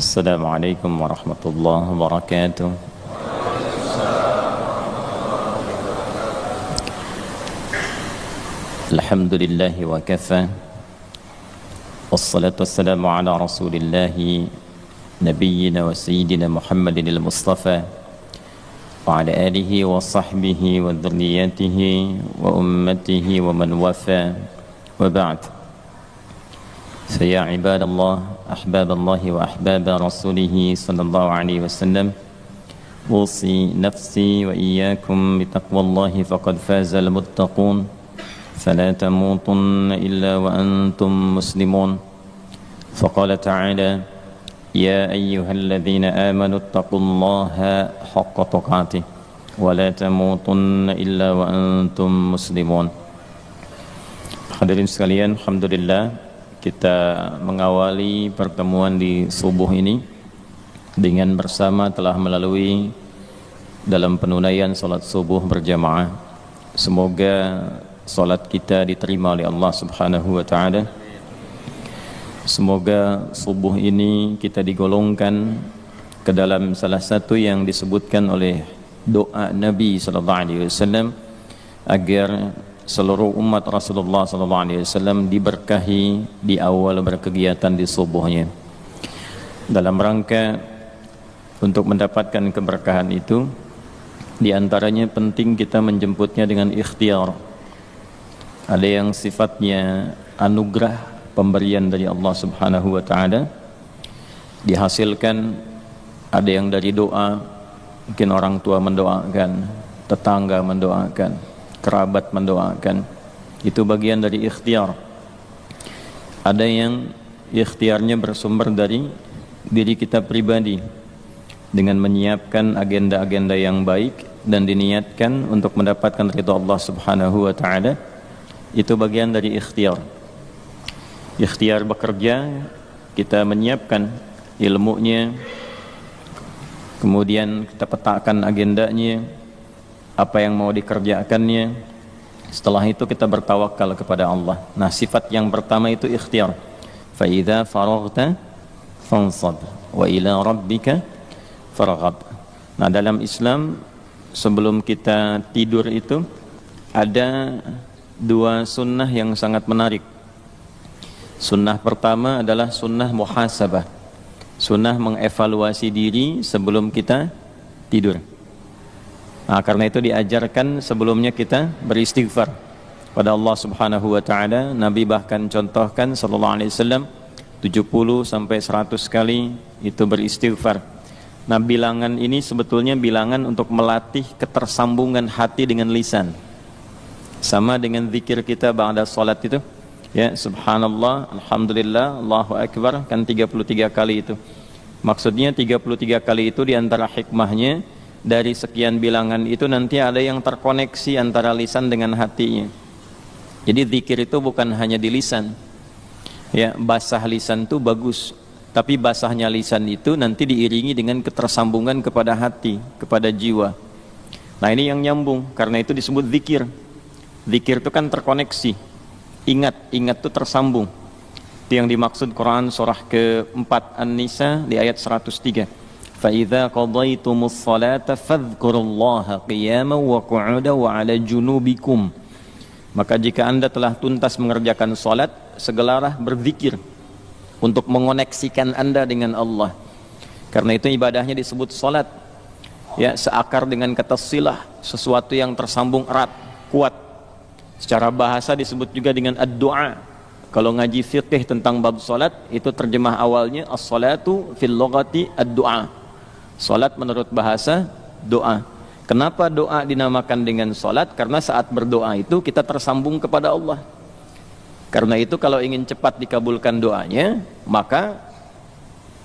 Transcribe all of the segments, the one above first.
Assalamualaikum warahmatullahi wabarakatuh. Alhamdulillahi wa kafa. Wassalatu wassalamu ala rasulillahi nabiyyina wa sayyidina Muhammadin al-Mustafa wa ala alihi wa sahbihi wa dhurriyyatihi wa ummatihi wa man wafa wa ba'd. فيا عباد الله أحباب الله وأحباب رسوله صلى الله عليه وسلم أوصي نفسي وإياكم بتقوى الله فقد فاز المتقون فلا تموتن إلا وأنتم مسلمون فقال تعالى يا أيها الذين آمنوا اتقوا الله حق تقاته ولا تموتن إلا وأنتم مسلمون. Hadirin sekalian, alhamdulillah kita mengawali pertemuan di subuh ini dengan bersama telah melalui dalam penunaian salat subuh berjamaah. Semoga salat kita diterima oleh Allah Subhanahu wa taala. Semoga subuh ini kita digolongkan ke dalam salah satu yang disebutkan oleh doa Nabi sallallahu alaihi wasallam agar seluruh umat Rasulullah SAW diberkahi di awal berkegiatan di subuhnya. Dalam rangka untuk mendapatkan keberkahan itu, di antaranya penting kita menjemputnya dengan ikhtiar. Ada yang sifatnya anugerah pemberian dari Allah Subhanahu wa taala dihasilkan, ada yang dari doa, mungkin orang tua mendoakan, tetangga mendoakan, kerabat mendoakan, itu bagian dari ikhtiar. Ada yang ikhtiarnya bersumber dari diri kita pribadi dengan menyiapkan agenda-agenda yang baik dan diniatkan untuk mendapatkan ridha Allah Subhanahu wa taala, itu bagian dari ikhtiar. Ikhtiar bekerja, kita menyiapkan ilmunya, kemudian kita petakan agendanya, apa yang mau dikerjakannya. Setelah itu kita bertawakal kepada Allah. Nah, sifat yang pertama itu ikhtiar. Fa idza faraghta fansab wa ila rabbika farghab. Nah, dalam Islam sebelum kita tidur itu ada dua sunnah yang sangat menarik. Sunnah pertama adalah sunnah muhasabah, sunnah mengevaluasi diri sebelum kita tidur. Nah, karena itu diajarkan sebelumnya kita beristighfar pada Allah Subhanahu wa taala. Nabi bahkan contohkan sallallahu alaihi wasallam 70 sampai 100 kali itu beristighfar. Nah, bilangan ini sebetulnya bilangan untuk melatih ketersambungan hati dengan lisan. Sama dengan zikir kita ba'da salat itu, ya, subhanallah, alhamdulillah, Allahu akbar, kan 33 kali itu. Maksudnya 33 kali itu diantara hikmahnya, dari sekian bilangan itu nanti ada yang terkoneksi antara lisan dengan hatinya. Jadi zikir itu bukan hanya di lisan, ya, basah lisan itu bagus, tapi basahnya lisan itu nanti diiringi dengan ketersambungan kepada hati, kepada jiwa. Nah, ini yang nyambung, karena itu disebut zikir. Zikir itu kan terkoneksi, ingat itu tersambung. Itu yang dimaksud Quran surah ke-4 An-Nisa di ayat 103. فَإِذَا قَضَيْتُمُ الصَّلَاةَ فَاذْكُرُوا اللَّهَ قِيَامًا وَقُعُودًا وَعَلَى جُنُوبِكُمْ. Maka jika anda telah tuntas mengerjakan salat, segeralah berzikir untuk mengoneksikan anda dengan Allah. Karena itu ibadahnya disebut salat, ya, seakar dengan kata silah, sesuatu yang tersambung erat, kuat. Secara bahasa disebut juga dengan ad-du'a. Kalau ngaji fiqh tentang bab salat, itu terjemah awalnya as-salatu fil lughati ad-du'a. Salat menurut bahasa doa. Kenapa doa dinamakan dengan salat? Karena saat berdoa itu kita tersambung kepada Allah. Karena itu kalau ingin cepat dikabulkan doanya, maka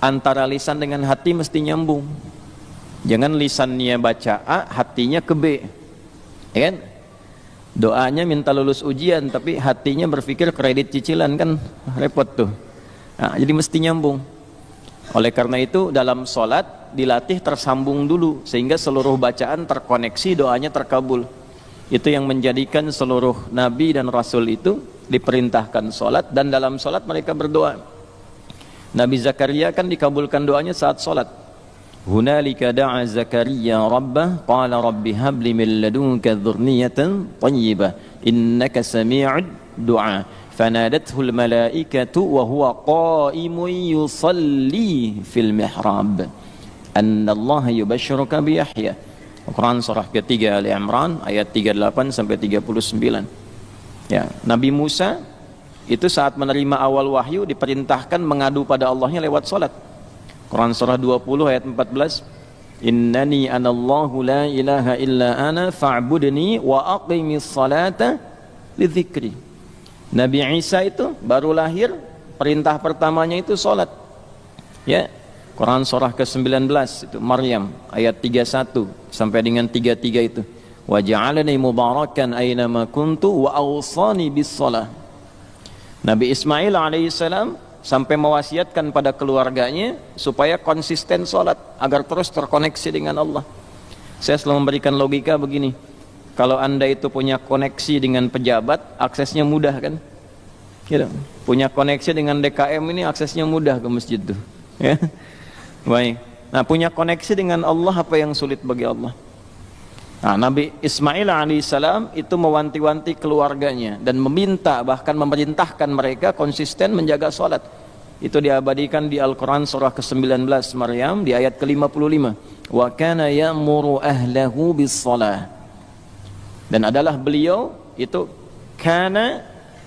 antara lisan dengan hati mesti nyambung. Jangan lisannya baca A, hatinya ke B, ya kan? Doanya minta lulus ujian, tapi hatinya berpikir kredit cicilan, kan repot tuh. Nah, jadi mesti nyambung. Oleh karena itu dalam sholat dilatih tersambung dulu, sehingga seluruh bacaan terkoneksi, doanya terkabul. Itu yang menjadikan seluruh nabi dan rasul itu diperintahkan sholat, dan dalam sholat mereka berdoa. Nabi Zakaria kan dikabulkan doanya saat salat. Hunalika da'a Zakaria rabbah qala rabbi habli min ladunka dzurriyyatan thayyibah innaka sami'ud du'a. Fanadathul malaikatu wa huwa qa'imun yusalli fil mihrab anna Allah yubashshiruka bi Yahya. Quran surah ketiga Ali Imran ayat 38 sampai 39. Ya, Nabi Musa itu saat menerima awal wahyu diperintahkan mengadu pada Allahnya lewat salat. Quran surah 20 ayat 14. Innani anallahu la ilaha illa ana fa'budni wa aqimis salata li dzikri. Nabi Isa itu baru lahir, perintah pertamanya itu salat. Ya. Quran surah ke-19 itu Maryam ayat 31 sampai dengan 33 itu. Wa ja'alani mubarakan aina ma kuntu wa awsani bis shalah. Nabi Ismail alaihissalam sampai mewasiatkan pada keluarganya supaya konsisten salat agar terus terkoneksi dengan Allah. Saya selalu memberikan logika begini. Kalau Anda itu punya koneksi dengan pejabat, aksesnya mudah kan? Gitu. Punya koneksi dengan DKM ini aksesnya mudah ke masjid tuh. Ya. Baik. Nah, punya koneksi dengan Allah apa yang sulit bagi Allah? Nah, Nabi Ismail alaihissalam itu mewanti-wanti keluarganya dan meminta bahkan memerintahkan mereka konsisten menjaga salat. Itu diabadikan di Al-Quran surah ke-19 Maryam di ayat ke-55. Wa kana ya'muru ahlahu bis-shalah. Dan adalah beliau itu kana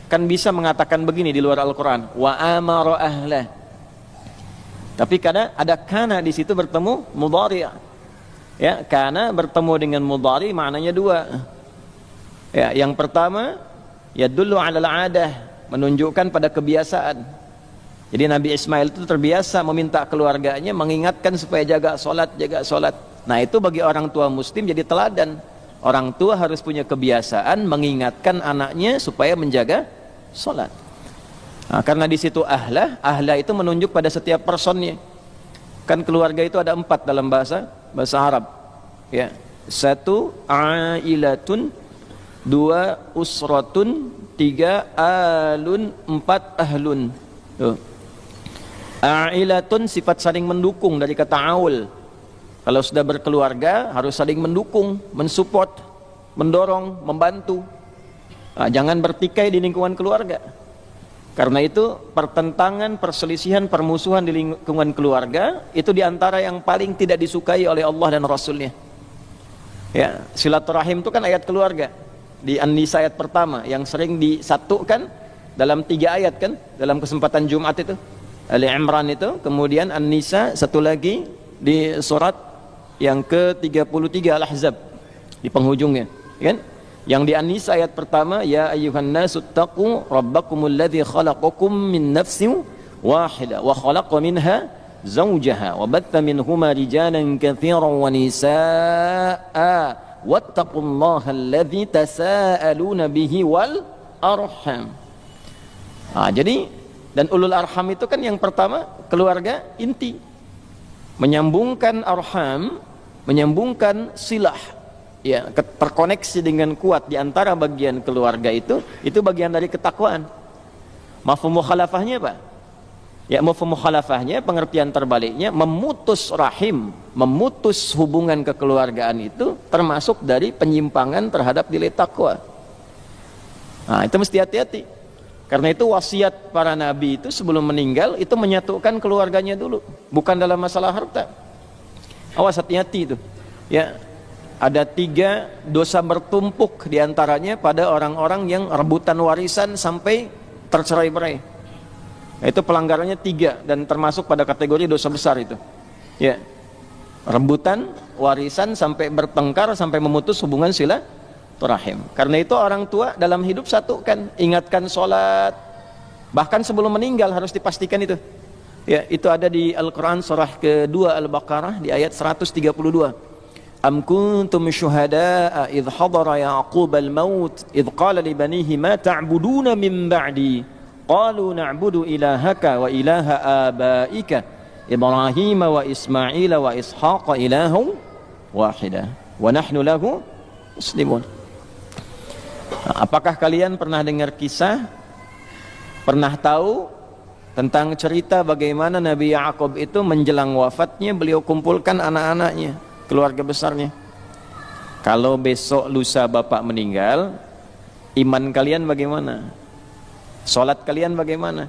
kan bisa mengatakan begini di luar Al-Quran, wa amara ahlah. Tapi kadang ada kana di situ bertemu mudhari'. Ya, kana bertemu dengan mudhari maknanya dua. Ya, yang pertama yadullu 'alal 'adah, menunjukkan pada kebiasaan. Jadi Nabi Ismail itu terbiasa meminta keluarganya mengingatkan supaya jaga salat. Nah, itu bagi orang tua muslim jadi teladan. Orang tua harus punya kebiasaan mengingatkan anaknya supaya menjaga salat. Nah, karena di situ ahlah itu menunjuk pada setiap personnya. Kan keluarga itu ada 4 dalam bahasa Arab. Ya. 1 ailatun, 2 usratun, 3 alun, 4 ahlun. Tuh. Ailatun sifat saling mendukung dari kata aul. Kalau sudah berkeluarga harus saling mendukung, mensupport, mendorong, membantu. Nah, jangan bertikai di lingkungan keluarga. Karena itu pertentangan, perselisihan, permusuhan di lingkungan keluarga itu diantara yang paling tidak disukai oleh Allah dan Rasulnya. Ya, silaturahim itu kan ayat keluarga di An-Nisa ayat pertama yang sering disatukan dalam 3 ayat kan dalam kesempatan Jumat itu. Ali Imran itu, kemudian An-Nisa, satu lagi di surat yang ke-33 Al-Ahzab di penghujungnya, kan? Yang di An-Nisa ayat pertama, ya ayyuhan nasu taqu rabbakumul ladzi khalaqakum min nafsin wahidah wa khalaqa minha zawjaha wa batta minhuma rijalan katsiran wa nisaa wattaqullaha alladzi tasaaluna bihi wal arham. Nah, jadi dan ulul arham itu kan yang pertama keluarga inti. Menyambungkan arham, menyambungkan silah. Ya, terkoneksi dengan kuat di antara bagian keluarga itu bagian dari ketakwaan. Mafhum mukhalafahnya apa? Ya, mafhum mukhalafahnya pengertian terbaliknya memutus rahim, memutus hubungan kekeluargaan itu termasuk dari penyimpangan terhadap nilai takwa. Nah, itu mesti hati-hati. Karena itu wasiat para nabi itu sebelum meninggal itu menyatukan keluarganya dulu, bukan dalam masalah harta. Awas, hati-hati itu. Ya. Ada 3 dosa bertumpuk diantaranya pada orang-orang yang rebutan warisan sampai tercerai-berai. Itu pelanggarannya 3 dan termasuk pada kategori dosa besar itu. Ya, rebutan warisan sampai bertengkar sampai memutus hubungan silaturahim. Karena itu orang tua dalam hidup satukan, ingatkan sholat, bahkan sebelum meninggal harus dipastikan itu. Ya, itu ada di Al-Quran surah ke-2 Al-Baqarah di ayat 132. Am kuntum syuhada'a idh hadara Ya'qub al-maut idh qala li banihi ma ta'buduna min ba'di qalu na'budu ilahaka wa ilaha abaika Ibrahim wa Ismail wa Ishaq ilahun wahidah wa nahnu lahu muslimun. Apakah kalian pernah dengar kisah, pernah tahu tentang cerita bagaimana Nabi Ya'qub itu menjelang wafatnya beliau kumpulkan anak-anaknya, keluarga besarnya. Kalau besok lusa bapak meninggal, iman kalian bagaimana? Salat kalian bagaimana?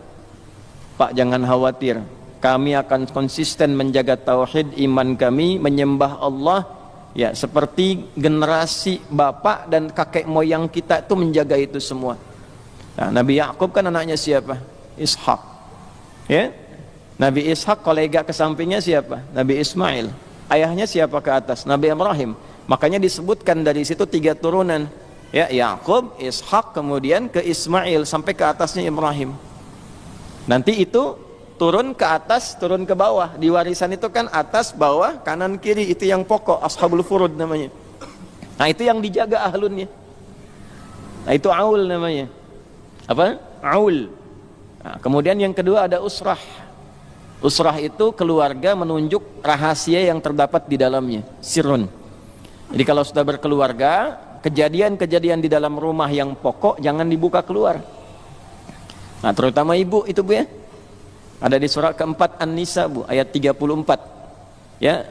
Pak, jangan khawatir, kami akan konsisten menjaga tauhid, iman kami menyembah Allah ya seperti generasi bapak dan kakek moyang kita itu menjaga itu semua. Nah, Nabi Ya'qub kan anaknya siapa? Ishak. Ya? Nabi Ishak kolega ke sampingnya siapa? Nabi Ismail. Ayahnya siapa ke atas? Nabi Ibrahim. Makanya disebutkan dari situ 3 turunan. Ya, Ya'qub, Ishak, kemudian ke Ismail sampai ke atasnya Ibrahim. Nanti itu turun ke atas, turun ke bawah. Di warisan itu kan atas, bawah, kanan, kiri, itu yang pokok, ashabul furud namanya. Nah, itu yang dijaga ahlunnya. Nah, itu aul namanya. Apa? Aul. Nah, kemudian yang kedua ada usrah. Usrah itu keluarga menunjuk rahasia yang terdapat di dalamnya, sirrun. Jadi kalau sudah berkeluarga, kejadian-kejadian di dalam rumah yang pokok jangan dibuka keluar. Nah, terutama ibu itu Bu ya. Ada di surah keempat An-Nisa Bu, ayat 34. Ya.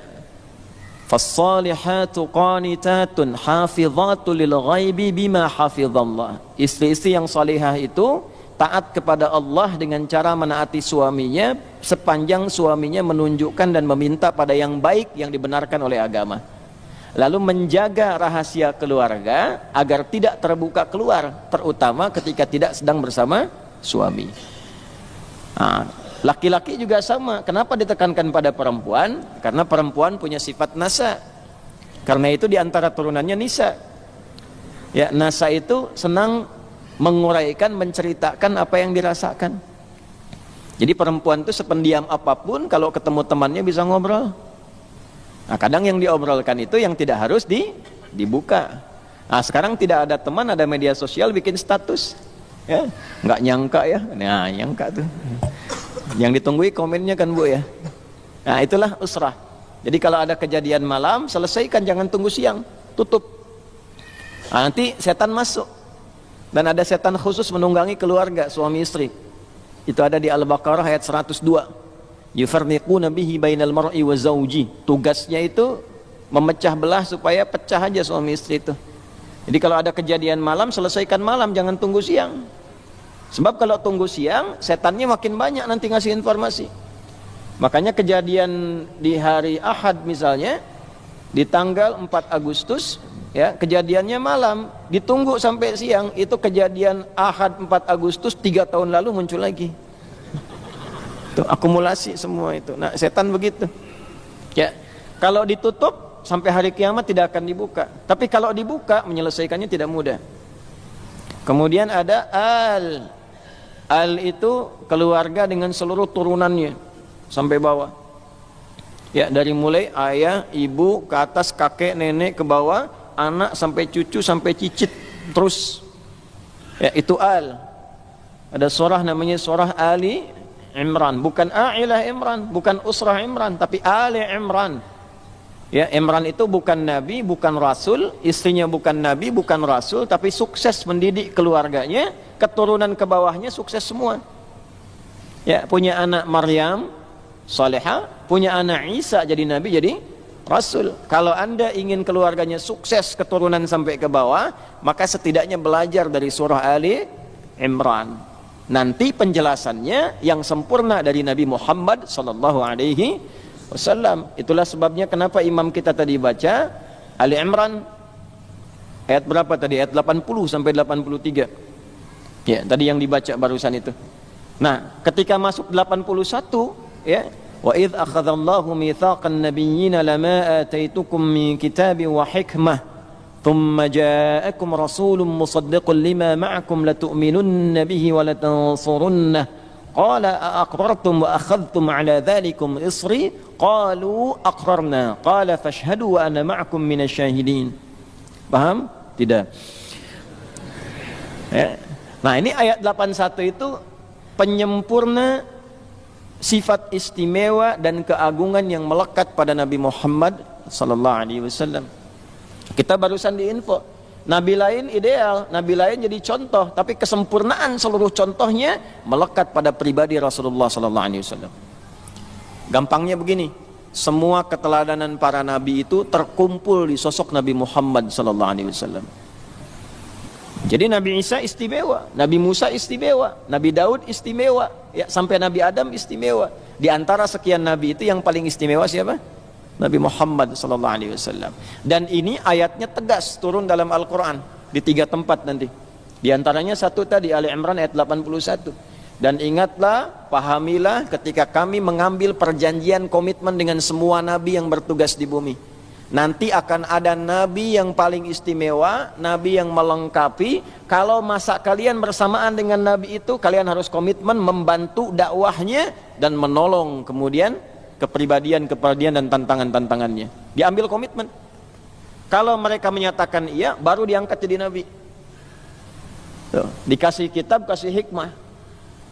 Fas-salihatu qanitatun hafizatu lil ghaibi bima hafizallah. Istri-istri yang salihah itu taat kepada Allah dengan cara menaati suaminya sepanjang suaminya menunjukkan dan meminta pada yang baik yang dibenarkan oleh agama. Lalu menjaga rahasia keluarga agar tidak terbuka keluar, terutama ketika tidak sedang bersama suami. Nah, laki-laki juga sama. Kenapa ditekankan pada perempuan? Karena perempuan punya sifat nasa. Karena itu diantara turunannya nisa. Ya, nasa itu senang menguraikan, menceritakan apa yang dirasakan. Jadi perempuan itu sependiam apapun, kalau ketemu temannya bisa ngobrol. Nah, kadang yang diobrolkan itu yang tidak harus dibuka. Nah, sekarang tidak ada teman, ada media sosial, bikin status. Ya, nggak nyangka ya. Nah, nyangka tuh. Yang ditunggui komennya kan Bu ya. Nah, itulah usrah. Jadi kalau ada kejadian malam, selesaikan, jangan tunggu siang, tutup. Nah, nanti setan masuk. Dan ada setan khusus menunggangi keluarga suami istri. Itu ada di Al-Baqarah ayat 102. Yufarriquna bihi bainal mar'i wa zawji. Tugasnya itu memecah belah supaya pecah aja suami istri itu. Jadi kalau ada kejadian malam, selesaikan malam, jangan tunggu siang. Sebab kalau tunggu siang, setannya makin banyak nanti ngasih informasi. Makanya kejadian di hari Ahad misalnya, di tanggal 4 Agustus, ya, kejadiannya malam, ditunggu sampai siang, itu kejadian Ahad 4 Agustus 3 tahun lalu muncul lagi. Itu akumulasi semua itu. Nah, setan begitu. Ya, kalau ditutup sampai hari kiamat tidak akan dibuka. Tapi kalau dibuka, menyelesaikannya tidak mudah. Kemudian ada Al itu keluarga dengan seluruh turunannya sampai bawah. Ya, dari mulai ayah, ibu, ke atas kakek, nenek, ke bawah, anak sampai cucu sampai cicit terus. Ya, itu Al. Ada surah namanya surah Ali Imran, bukan Ailah Imran, bukan Usrah Imran, tapi Ali Imran. Ya, Imran itu bukan nabi, bukan rasul, istrinya bukan nabi, bukan rasul, tapi sukses mendidik keluarganya, keturunan ke bawahnya sukses semua. Ya, punya anak Maryam salihah, punya anak Isa jadi nabi, jadi rasul. Kalau Anda ingin keluarganya sukses keturunan sampai ke bawah, maka setidaknya belajar dari surah Ali Imran. Nanti penjelasannya yang sempurna dari Nabi Muhammad sallallahu alaihi wasallam. Itulah sebabnya kenapa imam kita tadi baca Ali Imran ayat berapa tadi? Ayat 80 sampai 83. Ya, tadi yang dibaca barusan itu. Nah, ketika masuk 81, ya, wa idz akhadallahu mitsaqan nabiyyina lama ataitukum min kitabin wa hikmah thumma ja'akum rasulun musaddiqun lima ma'akum latu'minunna bihi wa latansurunnah qala aqrartum wa akhadhtum ala dhalikum isri qalu aqrarna qala fashhadu wa ana ma'akum minasyahidin. Paham? Tidak. Ya. Nah, ini ayat 81 itu penyempurna sifat istimewa dan keagungan yang melekat pada Nabi Muhammad sallallahu alaihi wasallam. Kita barusan diinfo Nabi lain ideal, Nabi lain jadi contoh, tapi kesempurnaan seluruh contohnya melekat pada pribadi Rasulullah sallallahu alaihi wasallam. Gampangnya begini, semua keteladanan para nabi itu terkumpul di sosok Nabi Muhammad sallallahu alaihi wasallam. Jadi Nabi Isa istimewa, Nabi Musa istimewa, Nabi Daud istimewa, ya sampai Nabi Adam istimewa. Di antara sekian nabi itu yang paling istimewa siapa? Nabi Muhammad sallallahu alaihi wasallam. Dan ini ayatnya tegas turun dalam Al-Qur'an di 3 tempat nanti. Di antaranya satu tadi Ali Imran ayat 81. Dan ingatlah, pahamilah ketika kami mengambil perjanjian komitmen dengan semua nabi yang bertugas di bumi. Nanti akan ada nabi yang paling istimewa, nabi yang melengkapi. Kalau masa kalian bersamaan dengan nabi itu, kalian harus komitmen membantu dakwahnya dan menolong kemudian kepribadian dan tantangannya. Diambil komitmen. Kalau mereka menyatakan iya, baru diangkat jadi nabi. Tuh, dikasih kitab, kasih hikmah.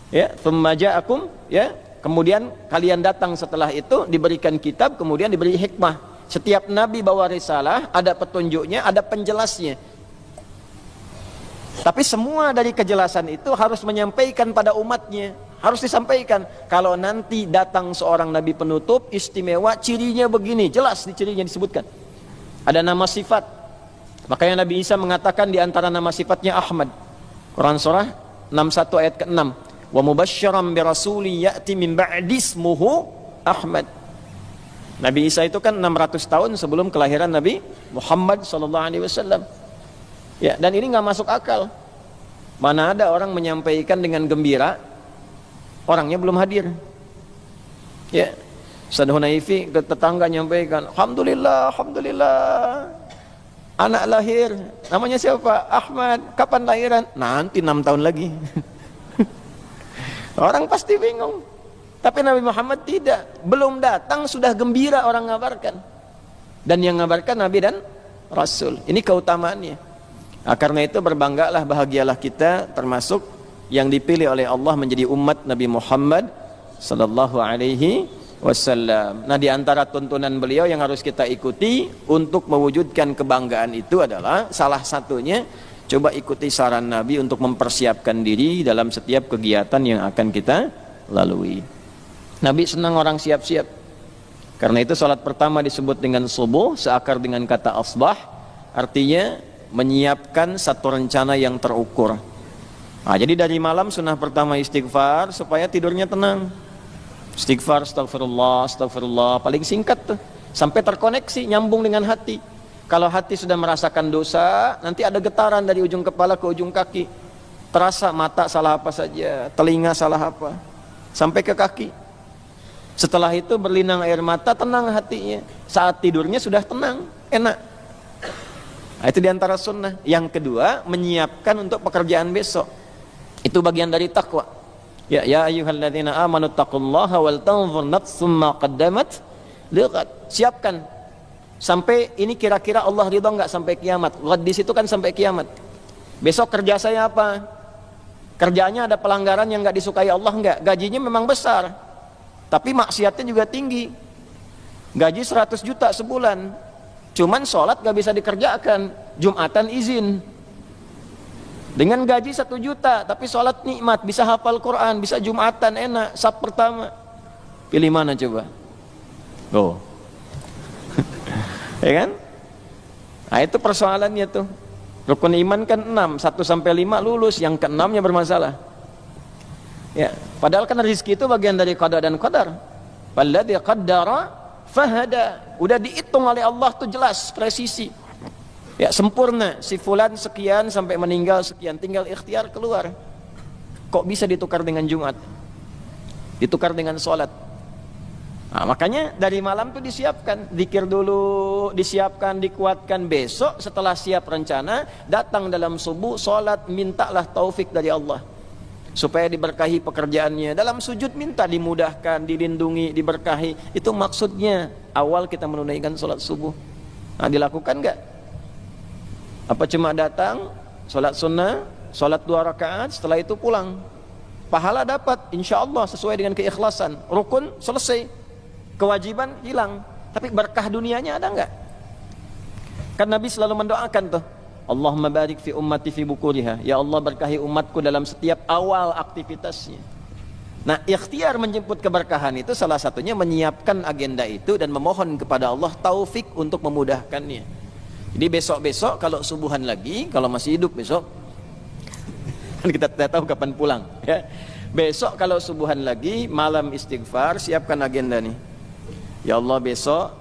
Ya, tsumma ja'akum, ya. Kemudian kalian datang setelah itu diberikan kitab, kemudian diberi hikmah. Setiap nabi bawa risalah, ada petunjuknya, ada penjelasnya. Tapi semua dari kejelasan itu harus menyampaikan pada umatnya. Harus disampaikan. Kalau nanti datang seorang nabi penutup istimewa, cirinya begini, jelas di cirinya disebutkan. Ada nama sifat. Makanya Nabi Isa mengatakan di antara nama sifatnya Ahmad. Quran surah 61 ayat ke-6. Wa mubasysyiran bi rasuli ya'ti min ba'di ismuhu Ahmad. Nabi Isa itu kan 600 tahun sebelum kelahiran Nabi Muhammad sallallahu alaihi wasallam. Ya, dan ini enggak masuk akal. Mana ada orang menyampaikan dengan gembira, orangnya belum hadir. Ya, Ustaz Hunaifi ke tetangga nyampaikan, alhamdulillah, anak lahir, namanya siapa? Ahmad. Kapan lahiran? Nanti 6 tahun lagi. Orang pasti bingung. Tapi Nabi Muhammad tidak, belum datang sudah gembira orang ngabarkan. Dan yang ngabarkan Nabi dan Rasul. Ini keutamaannya. Nah, karena itu berbanggalah, bahagialah kita termasuk yang dipilih oleh Allah menjadi umat Nabi Muhammad sallallahu alaihi wasallam. Nah, di antara tuntunan beliau yang harus kita ikuti untuk mewujudkan kebanggaan itu adalah salah satunya coba ikuti saran Nabi untuk mempersiapkan diri dalam setiap kegiatan yang akan kita lalui. Nabi senang orang siap-siap. Karena itu salat pertama disebut dengan subuh, seakar dengan kata asbah, artinya menyiapkan satu rencana yang terukur. Nah, jadi dari malam sunnah pertama istighfar supaya tidurnya tenang. Istighfar, astagfirullah, paling singkat tuh, sampai terkoneksi, nyambung dengan hati. Kalau hati sudah merasakan dosa, nanti ada getaran dari ujung kepala ke ujung kaki. Terasa mata salah apa saja, telinga salah apa, sampai ke kaki. Setelah itu berlinang air mata, tenang hatinya. Saat tidurnya sudah tenang, enak. Nah, itu diantara sunnah. Yang kedua, menyiapkan untuk pekerjaan besok. Itu bagian dari takwa. Ya ayyuhalladzina amanu taqullaha wal tanzur nafsum ma qaddamat liqad. Siapkan. Sampai ini kira-kira Allah ridha enggak sampai kiamat. Di situ kan sampai kiamat. Besok kerja saya apa? Kerjanya ada pelanggaran yang enggak disukai Allah enggak? Gajinya memang besar. Tapi maksiatnya juga tinggi. Gaji 100 juta sebulan. Cuman sholat gak bisa dikerjakan. Jumatan izin. Dengan gaji 1 juta, tapi sholat nikmat, bisa hafal Quran, bisa Jumatan enak, sab pertama. Pilih mana coba? Oh. Ya kan? Nah, itu persoalannya tuh. Rukun iman kan 6, 1 sampai 5 lulus, yang ke-6-nya bermasalah. Ya, padahal kan rezeki itu bagian dari qada dan qadar. Walladzi qaddara fahada. Udah dihitung oleh Allah tuh jelas, presisi. Ya, sempurna. Si fulan sekian sampai meninggal sekian, tinggal ikhtiar keluar. Kok bisa ditukar dengan Jumat? Ditukar dengan sholat. Nah, makanya dari malam tuh disiapkan, zikir dulu, disiapkan, dikuatkan. Besok setelah siap rencana, datang dalam subuh, sholat, mintalah taufik dari Allah supaya diberkahi pekerjaannya. Dalam sujud minta dimudahkan, dilindungi, diberkahi. Itu maksudnya awal kita menunaikan sholat subuh. Nah, dilakukan enggak? Apa cuma datang, sholat sunnah, sholat 2 rakaat, setelah itu pulang? Pahala dapat, insya Allah sesuai dengan keikhlasan. Rukun selesai, kewajiban hilang. Tapi berkah dunianya ada enggak? Kan Nabi selalu mendoakan tuh, Allahumma barik fi ummati fi bukuriha. Ya Allah, berkahi umatku dalam setiap awal aktivitasnya. Nah, ikhtiar menjemput keberkahan itu salah satunya menyiapkan agenda itu dan memohon kepada Allah taufik untuk memudahkannya. Jadi besok-besok kalau subuhan lagi, kalau masih hidup besok, kan kita tidak tahu kapan pulang, ya. Besok kalau subuhan lagi, malam istighfar, siapkan agenda nih. Ya Allah, besok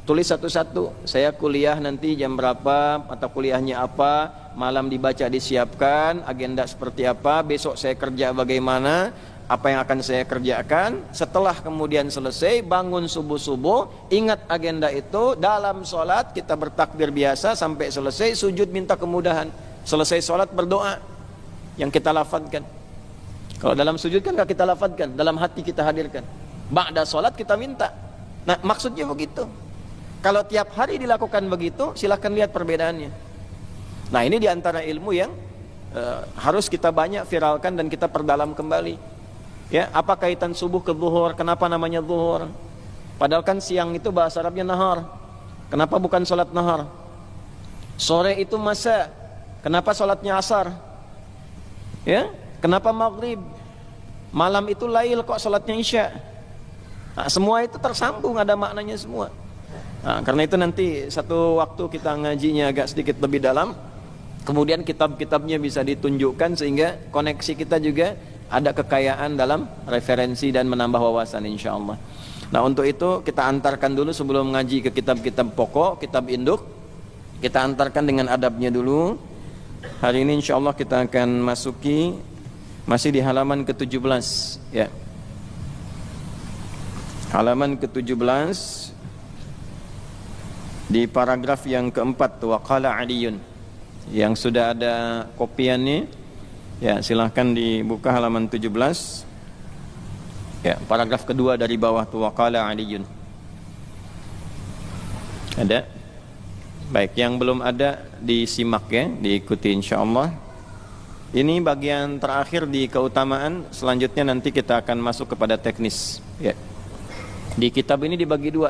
tulis satu-satu, saya kuliah nanti jam berapa, mata kuliahnya apa, malam dibaca disiapkan, agenda seperti apa, besok saya kerja bagaimana, apa yang akan saya kerjakan. Setelah kemudian selesai, bangun subuh-subuh, ingat agenda itu, dalam sholat kita bertakbir biasa sampai selesai, sujud minta kemudahan, selesai sholat berdoa yang kita lafadzkan. Kalau dalam sujud kan gak kita lafadzkan, dalam hati kita hadirkan. Ba'da sholat kita minta. Nah, maksudnya begitu. Kalau tiap hari dilakukan begitu, silahkan lihat perbedaannya. Nah, ini diantara ilmu yang harus kita banyak viralkan dan kita perdalam kembali. Ya, apa kaitan subuh ke zuhur? Kenapa namanya zuhur? Padahal kan siang itu bahasa Arabnya nahar. Kenapa bukan sholat nahar? Sore itu masa. Kenapa sholatnya asar? Ya, kenapa maghrib? Malam itu lail, kok sholatnya isya? Nah, semua itu tersambung, ada maknanya semua. Nah, karena itu nanti satu waktu kita ngajinya agak sedikit lebih dalam, kemudian kitab-kitabnya bisa ditunjukkan sehingga koneksi kita juga ada kekayaan dalam referensi dan menambah wawasan insyaallah. Nah, untuk itu kita antarkan dulu sebelum ngaji ke kitab-kitab pokok, kitab induk, kita antarkan dengan adabnya dulu. Hari ini insyaallah kita akan masuki masih di halaman ke-17, ya. Halaman ke-17 di paragraf yang keempat, waqala Aliyun, yang sudah ada kopiannya, ya silahkan dibuka halaman 17, ya paragraf kedua dari bawah tuh, waqala Aliyun. Ada? Baik, yang belum ada disimak ya, diikuti insyaallah. Ini bagian terakhir di keutamaan, selanjutnya nanti kita akan masuk kepada teknis, ya. Di kitab ini dibagi dua,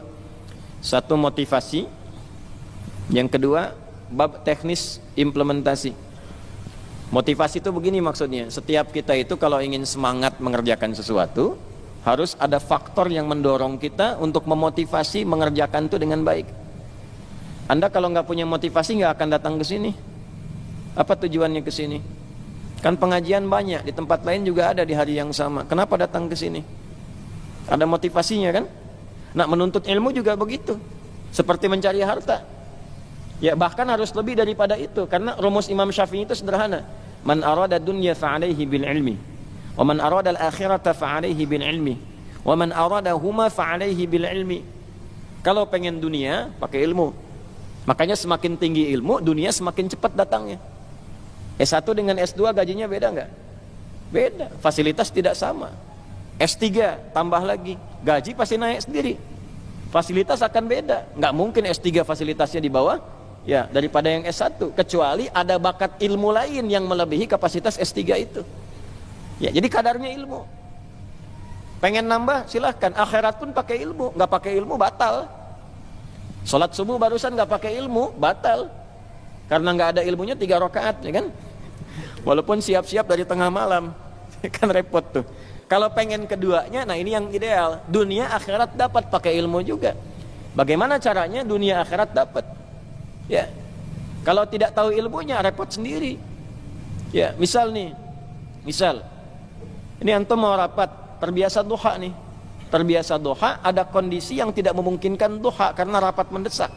satu motivasi, yang kedua bab teknis implementasi. Motivasi itu begini maksudnya, setiap kita itu kalau ingin semangat mengerjakan sesuatu, harus ada faktor yang mendorong kita untuk memotivasi mengerjakan itu dengan baik. Anda kalau nggak punya motivasi nggak akan datang ke sini. Apa tujuannya ke sini? Kan pengajian banyak, di tempat lain juga ada di hari yang sama. Kenapa datang ke sini? Ada motivasinya kan? Nah, menuntut ilmu juga begitu, seperti mencari harta. Ya, bahkan harus lebih daripada itu, karena rumus Imam Syafi'i itu sederhana. Man arada dunya fa'alaihi bil ilmi, wa man arada al-akhirata fa'alaihi bil ilmi, wa man arada huma fa'alaihi bil ilmi. Kalau pengen dunia, pakai ilmu. Makanya semakin tinggi ilmu, dunia semakin cepat datangnya. S1 dengan S2 gajinya beda enggak? Beda, fasilitas tidak sama. S3 tambah lagi, gaji pasti naik sendiri. Fasilitas akan beda. Enggak mungkin S3 fasilitasnya di bawah ya daripada yang S1, kecuali ada bakat ilmu lain yang melebihi kapasitas S3 itu. Ya, jadi kadarnya ilmu. Pengen nambah silahkan, akhirat pun pakai ilmu, nggak pakai ilmu batal. Sholat subuh barusan nggak pakai ilmu batal, karena nggak ada ilmunya 3 rakaat, ya kan? Walaupun siap-siap dari tengah malam, kan repot tuh. Kalau pengen keduanya, nah ini yang ideal, dunia akhirat dapat pakai ilmu juga. Bagaimana caranya dunia akhirat dapat? Ya, kalau tidak tahu ilmunya repot sendiri. Ya, misal nih, ini antum mau rapat, terbiasa duha nih, terbiasa duha, ada kondisi yang tidak memungkinkan duha karena rapat mendesak.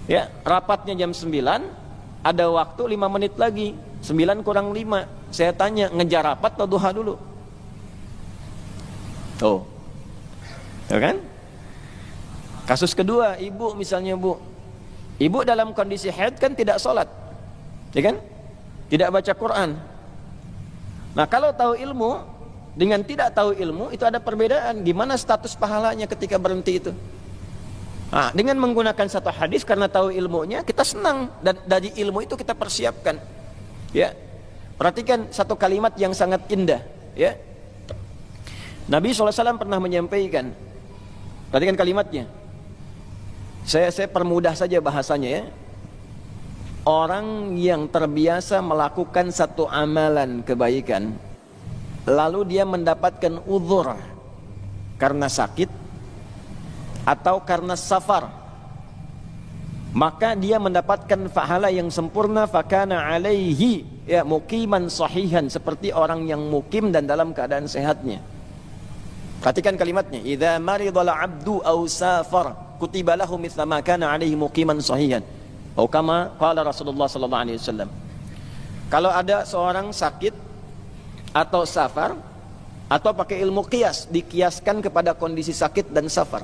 Ya, rapatnya jam 9, ada waktu 5 menit lagi, 9 kurang 5. Saya tanya, ngejar rapat atau duha dulu? Oh, ya kan? Kasus kedua, ibu misalnya ibu dalam kondisi haid kan tidak sholat, ya kan? Tidak baca Quran. Nah, kalau tahu ilmu dengan tidak tahu ilmu itu ada perbedaan. Gimana status pahalanya ketika berhenti itu? Nah, dengan menggunakan satu hadis karena tahu ilmunya kita senang, dan dari ilmu itu kita persiapkan. Ya, perhatikan satu kalimat yang sangat indah. Ya, Nabi SAW pernah menyampaikan. Perhatikan kalimatnya. Saya permudah saja bahasanya ya. orang yang terbiasa melakukan satu amalan kebaikan, lalu dia mendapatkan uzur karena sakit atau karena safar, maka dia mendapatkan pahala yang sempurna, fakana alaihi ya muqiman sahihan, seperti orang yang mukim dan dalam keadaan sehatnya. Perhatikan kalimatnya, idza maridal abdu aw safar kutiba lahu mithla ma kana alaihi muqiman sahihan. Atau kama qala Rasulullah sallallahu alaihi wasallam. Kalau ada seorang sakit atau safar, atau pakai ilmu qiyas, dikiaskan kepada kondisi sakit dan safar,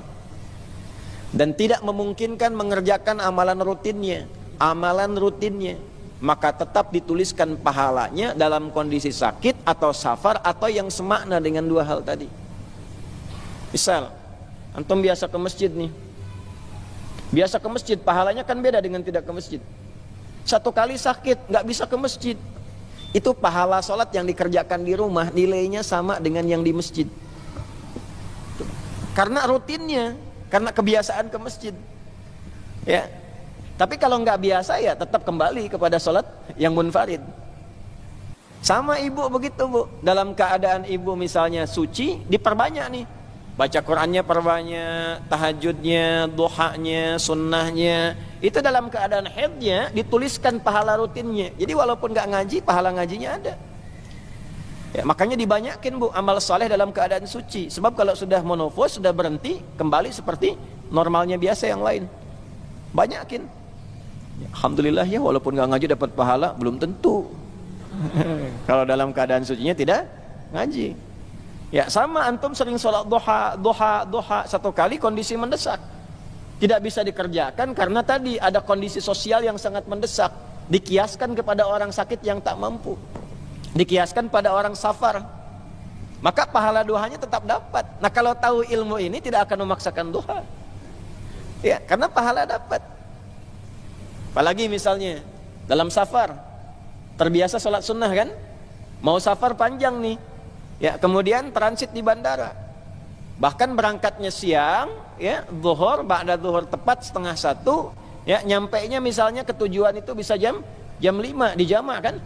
dan tidak memungkinkan mengerjakan amalan rutinnya, maka tetap dituliskan pahalanya dalam kondisi sakit atau safar atau yang semakna dengan dua hal tadi. Misal, antum biasa ke masjid nih, biasa ke masjid, pahalanya kan beda dengan tidak ke masjid. Satu kali sakit, nggak bisa ke masjid, itu pahala sholat yang dikerjakan di rumah nilainya sama dengan yang di masjid, karena rutinnya, karena kebiasaan ke masjid ya. Tapi kalau nggak biasa ya tetap kembali kepada sholat yang munfarid. Sama ibu begitu bu, dalam keadaan ibu misalnya suci, diperbanyak nih, baca Qurannya perbanyak, tahajudnya, duhanya, sunnahnya. Itu dalam keadaan haidnya dituliskan pahala rutinnya. Jadi walaupun nggak ngaji, pahala ngajinya ada ya. Makanya dibanyakin bu amal soleh dalam keadaan suci, sebab kalau sudah monofos, sudah berhenti, kembali seperti normalnya biasa yang lain. Banyakin ya, alhamdulillah ya, walaupun nggak ngaji dapat pahala, belum tentu. Kalau dalam keadaan sucinya tidak ngaji ya. Sama antum sering sholat duha satu kali, kondisi mendesak, tidak bisa dikerjakan karena tadi ada kondisi sosial yang sangat mendesak, dikiaskan kepada orang sakit yang tak mampu, dikiaskan pada orang safar, maka pahala duhanya tetap dapat. Nah kalau tahu ilmu ini tidak akan memaksakan duha ya, karena pahala dapat. Apalagi misalnya dalam safar, terbiasa sholat sunnah kan, mau safar panjang nih ya, kemudian transit di bandara, bahkan berangkatnya siang ya, zuhur, ba'da zuhur tepat 12:30 ya, nyampainya misalnya ke tujuan itu bisa jam 5 di jamaah kan,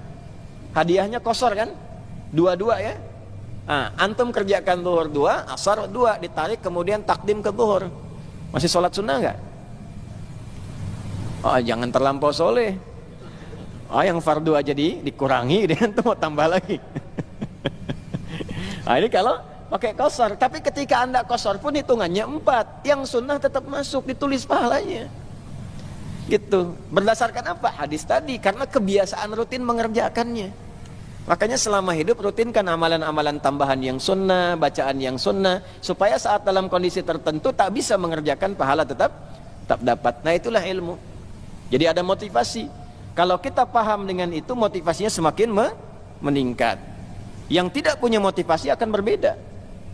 hadiahnya kosor kan, 2-2 ya. Nah, antum kerjakan zuhur 2, asar 2, ditarik kemudian takdim ke zuhur, masih sholat sunnah nggak? Oh jangan terlampau soleh. Oh yang fardu aja dikurangi, dengan tuh mau tambah lagi. Nah ini kalau pakai kosor. Tapi ketika anda kosor pun hitungannya 4, yang sunnah tetap masuk, ditulis pahalanya gitu. Berdasarkan apa? Hadis tadi, karena kebiasaan rutin mengerjakannya. Makanya selama hidup rutinkan amalan-amalan tambahan yang sunnah, bacaan yang sunnah, supaya saat dalam kondisi tertentu tak bisa mengerjakan, pahala tetap dapat. Nah itulah ilmu. Jadi ada motivasi. Kalau kita paham dengan itu, motivasinya semakin meningkat. Yang tidak punya motivasi akan berbeda.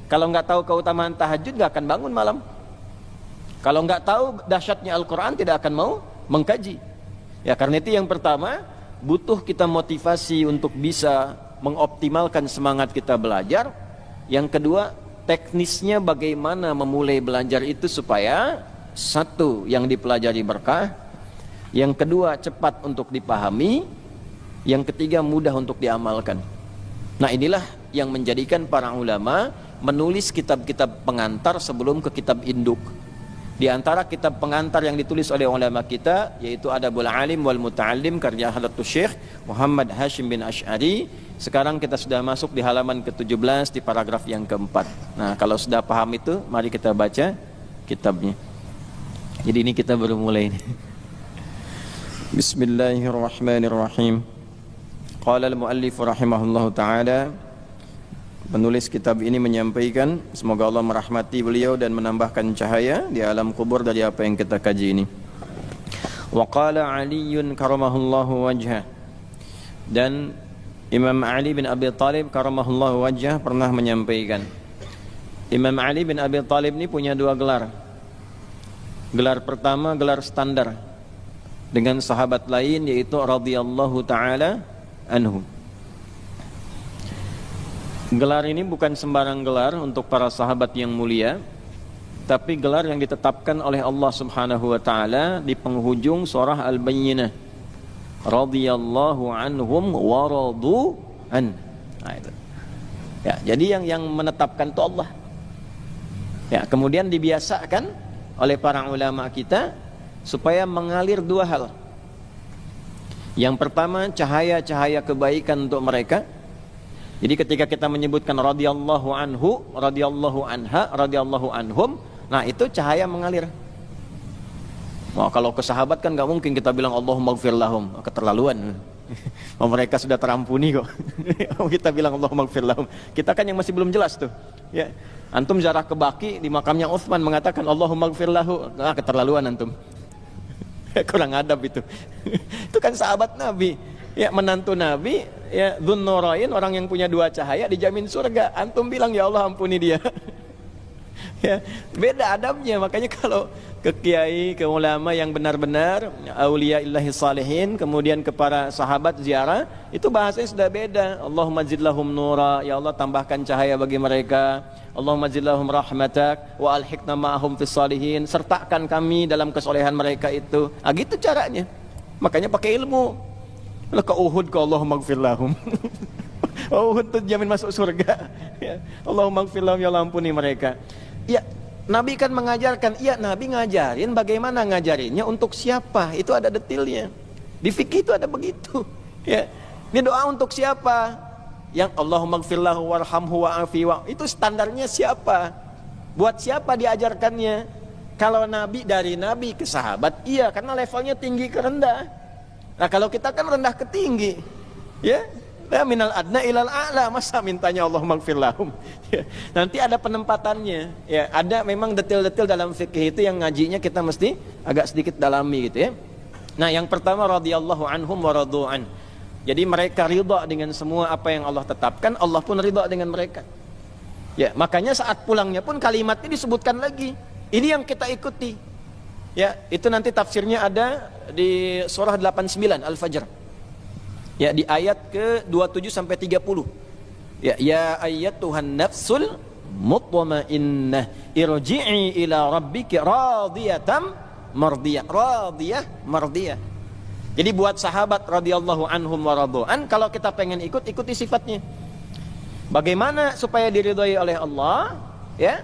Kalau nggak tahu keutamaan tahajud, nggak akan bangun malam. Kalau nggak tahu dahsyatnya Al-Quran, tidak akan mau mengkaji ya. Karena itu yang pertama, butuh kita motivasi untuk bisa mengoptimalkan semangat kita belajar. Yang kedua, teknisnya bagaimana memulai belajar itu supaya satu, yang dipelajari berkah, yang kedua cepat untuk dipahami, yang ketiga mudah untuk diamalkan. Nah inilah yang menjadikan para ulama menulis kitab-kitab pengantar sebelum ke kitab induk. Di antara kitab pengantar yang ditulis oleh ulama kita yaitu Adabul Alim wal Muta'allim karya Hadratus Syekh Muhammad Hashim bin Asy'ari. Sekarang kita sudah masuk di halaman ke-17 di paragraf yang keempat. Nah kalau sudah paham itu, mari kita baca kitabnya. Jadi ini kita baru mulai ini. Bismillahirrahmanirrahim. Qala al-muallif rahimahullahu ta'ala, penulis kitab ini menyampaikan, semoga Allah merahmati beliau dan menambahkan cahaya di alam kubur dari apa yang kita kaji ini. Wa qala Aliun karamahullahu wajhah, dan Imam Ali bin Abi Thalib karamahullahu wajhah pernah menyampaikan. Imam Ali bin Abi Thalib ini punya dua gelar. Gelar pertama gelar standar dengan sahabat lain, yaitu radhiyallahu ta'ala anhu. Gelar ini bukan sembarang gelar untuk para sahabat yang mulia, tapi gelar yang ditetapkan oleh Allah subhanahu wa ta'ala di penghujung surah Al-Bayyinah. radhiyallahu anhum wa radu an. Nah, itu. Ya, jadi yang menetapkan itu Allah. Ya, kemudian dibiasakan oleh para ulama kita supaya mengalir dua hal. Yang pertama, cahaya-cahaya kebaikan untuk mereka. Jadi ketika kita menyebutkan radhiyallahu anhu, radhiyallahu anha, radhiyallahu anhum, nah itu cahaya mengalir. Wah, kalau ke sahabat kan nggak mungkin kita bilang Allahumma ighfir lahum, keterlaluan. Oh, mereka sudah terampuni kok. Kita bilang Allahumma ighfir lahum. Kita kan yang masih belum jelas tuh. Ya. Antum ziarah ke Baqi di makamnya Utsman mengatakan Allahumma ighfir lahu. Ah, keterlaluan antum. Kurang adab itu. Itu kan sahabat Nabi. Ya, menantu Nabi, ya Dzunnurain, orang yang punya dua cahaya dijamin surga. Antum bilang ya Allah ampuni dia. Ya, beda adabnya. Makanya kalau ke kiai, ke ulama yang benar-benar aulia illahi salihin, kemudian ke para sahabat ziarah, itu bahasanya sudah beda. Allahumma zidlahum nura, ya Allah tambahkan cahaya bagi mereka. Allahumma zidlahum rahmatak wa alhiqna ma'ahum fis salihin, sertakan kami dalam kesolehan mereka itu. Ah, gitu caranya. Makanya pakai ilmu. Kalau ke Uhud ke Allahumma ighfir lahum. Uhud itu jamin masuk surga. Ya. Allahumma ighfir lahum, ya Allah ampuni mereka. Ya, Nabi kan mengajarkan, iya Nabi ngajarin bagaimana ngajarinnya untuk siapa, itu ada detailnya. Di fikih itu ada begitu. Ya, ini doa untuk siapa? Yang Allahumma ighfir lahu warhamhu wa'afi wa, itu standarnya siapa? Buat siapa diajarkannya? Kalau Nabi dari Nabi ke sahabat, iya karena levelnya tinggi ke rendah. Nah kalau kita kan rendah ke tinggi, ya. Ya, minal adna ilal a'la, masa mintanya Allahumma ighfir lahum. Ya, nanti ada penempatannya. Ya, ada memang detail-detail dalam fikih itu yang ngajinya kita mesti agak sedikit dalami gitu ya. Nah, yang pertama radhiyallahu anhum wa radu an. Jadi mereka ridha dengan semua apa yang Allah tetapkan, Allah pun ridha dengan mereka. Ya, makanya saat pulangnya pun kalimatnya disebutkan lagi. Ini yang kita ikuti. Ya, itu nanti tafsirnya ada di surah 89 Al-Fajr. Ya, di ayat ke-27 sampai 30. Ya ayyatuhan nafsul mutmainnah irji'i ila rabbiki radiyatan mardiyah. Radiyah mardiyah. Jadi buat sahabat radhiyallahu anhum wa radu'an, kalau kita pengen ikuti sifatnya. Bagaimana supaya diridhai oleh Allah, ya?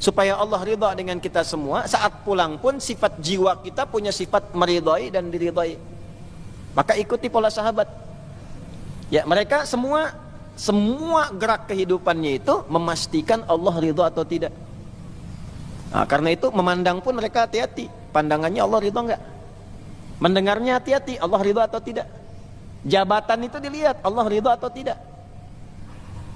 Supaya Allah ridha dengan kita semua, saat pulang pun sifat jiwa kita punya sifat meridhai dan diridhai. Maka ikuti pola sahabat. Ya, mereka semua gerak kehidupannya itu memastikan Allah ridha atau tidak. Nah, karena itu memandang pun mereka hati-hati. Pandangannya Allah ridha enggak? Mendengarnya hati-hati, Allah ridha atau tidak? Jabatan itu dilihat, Allah ridha atau tidak?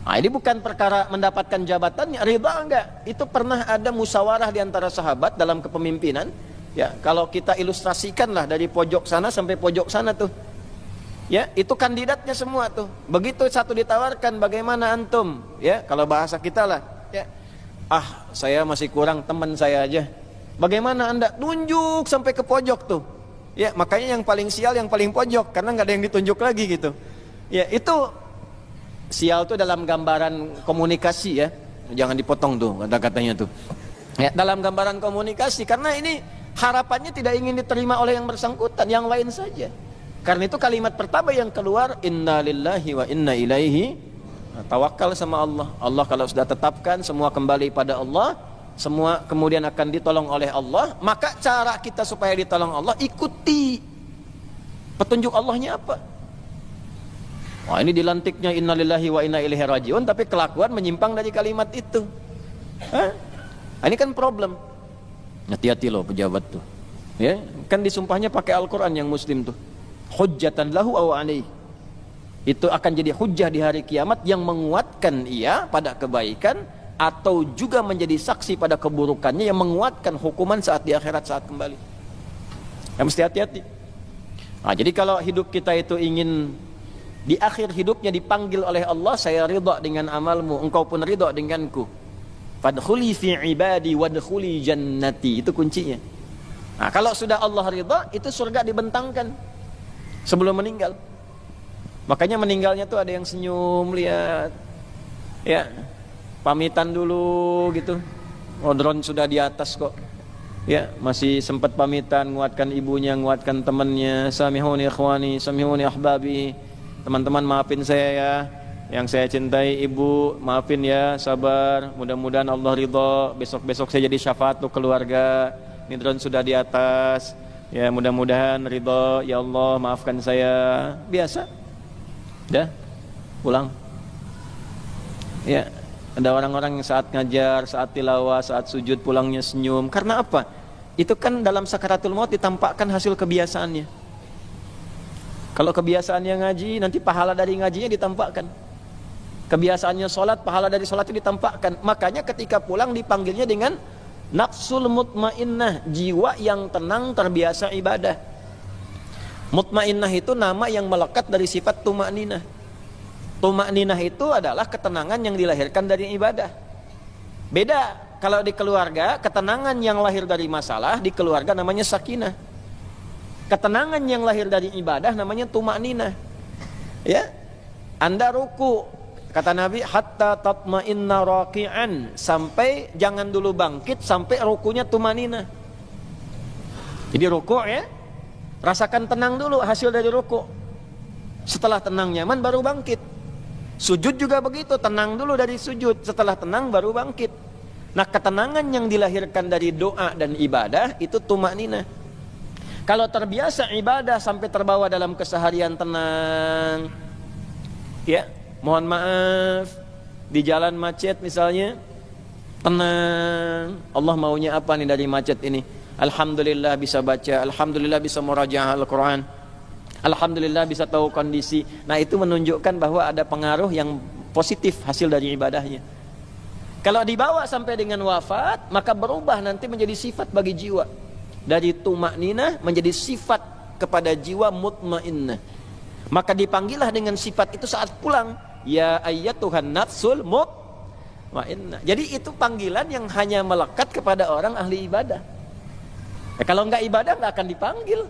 Nah, ini bukan perkara mendapatkan jabatannya, ridha enggak? Itu pernah ada musyawarah di antara sahabat dalam kepemimpinan. Ya, kalau kita ilustrasikanlah dari pojok sana sampai pojok sana tuh. Ya, itu kandidatnya semua tuh. Begitu satu ditawarkan, bagaimana antum? Ya, kalau bahasa kita lah, ya. Ah, saya masih kurang, teman saya aja. Bagaimana Anda? Tunjuk sampai ke pojok tuh. Ya, makanya yang paling sial yang paling pojok karena nggak ada yang ditunjuk lagi gitu. Ya, itu sial tuh dalam gambaran komunikasi ya. Jangan dipotong tuh kata-katanya tuh. Ya, dalam gambaran komunikasi karena ini harapannya tidak ingin diterima oleh yang bersangkutan, yang lain saja. Karena itu kalimat pertama yang keluar, inna lillahi wa inna ilaihi. Nah, tawakal sama Allah. Allah kalau sudah tetapkan semua kembali pada Allah, semua kemudian akan ditolong oleh Allah. Maka cara kita supaya ditolong Allah, ikuti petunjuk Allahnya apa. Wah, ini dilantiknya inna lillahi wa inna ilaihi rajiun, tapi kelakuan menyimpang dari kalimat itu. Hah? Nah, ini kan problem. Hati-hati loh pejabat tuh. Ya, kan disumpahnya pakai Al-Qur'an yang muslim tuh. Hujjatan lahu aw alaihi. Itu akan jadi hujjah di hari kiamat yang menguatkan ia pada kebaikan atau juga menjadi saksi pada keburukannya yang menguatkan hukuman saat di akhirat saat kembali. Ya, mesti hati-hati. Nah, jadi kalau hidup kita itu ingin di akhir hidupnya dipanggil oleh Allah, saya ridha dengan amalmu, engkau pun ridha denganku. Fadkhuli fi ibadi wadkhuli jannati, itu kuncinya. Nah, kalau sudah Allah ridha, itu surga dibentangkan sebelum meninggal. Makanya meninggalnya tuh ada yang senyum, lihat. Ya, pamitan dulu gitu. Oh, drone sudah di atas kok. Ya, masih sempat pamitan, nguatkan ibunya, nguatkan temannya. Samihuni ikhwani, samihuni ahbabi. Teman-teman maafin saya ya, yang saya cintai ibu, maafin ya, sabar. Mudah-mudahan Allah ridho. Besok-besok saya jadi syafaat untuk keluarga. Nidron sudah di atas. Ya, mudah-mudahan ridho. Ya Allah, maafkan saya. Biasa. Dah, pulang. Ya, ada orang-orang yang saat ngajar, saat tilawah, saat sujud pulangnya senyum. Karena apa? Itu kan dalam sakaratul maut ditampakkan hasil kebiasaannya. Kalau kebiasaannya ngaji, nanti pahala dari ngajinya ditampakkan. Kebiasaannya sholat, pahala dari sholat itu ditampakkan. Makanya ketika pulang dipanggilnya dengan nafsul mutmainnah, jiwa yang tenang terbiasa ibadah. Mutmainnah itu nama yang melekat dari sifat tuma'ninah. Tuma'ninah itu adalah ketenangan yang dilahirkan dari ibadah. Beda kalau di keluarga, ketenangan yang lahir dari masalah di keluarga namanya sakinah. Ketenangan yang lahir dari ibadah namanya tuma'ninah. Ya, Anda ruku, kata Nabi, hatta tatma'inna raqi'an, sampai jangan dulu bangkit sampai rukunya tuma'ninah. Jadi ruku ya, rasakan tenang dulu hasil dari ruku. Setelah tenang nyaman baru bangkit. Sujud juga begitu, tenang dulu dari sujud, setelah tenang baru bangkit. Nah, ketenangan yang dilahirkan dari doa dan ibadah itu tuma'ninah. Kalau terbiasa ibadah sampai terbawa dalam keseharian tenang, ya, mohon maaf, di jalan macet misalnya, tenang, Allah maunya apa nih dari macet ini? Alhamdulillah bisa baca, alhamdulillah bisa murajaah Al-Quran, alhamdulillah bisa tahu kondisi. Nah, itu menunjukkan bahwa ada pengaruh yang positif hasil dari ibadahnya. Kalau dibawa sampai dengan wafat, maka berubah nanti menjadi sifat bagi jiwa. Dari tuma'ninah menjadi sifat kepada jiwa mutmainnah. Maka dipanggillah dengan sifat itu saat pulang. Ya ayyatuhan nafsul mutmainnah. Jadi itu panggilan yang hanya melekat kepada orang ahli ibadah. Kalau enggak ibadah enggak akan dipanggil.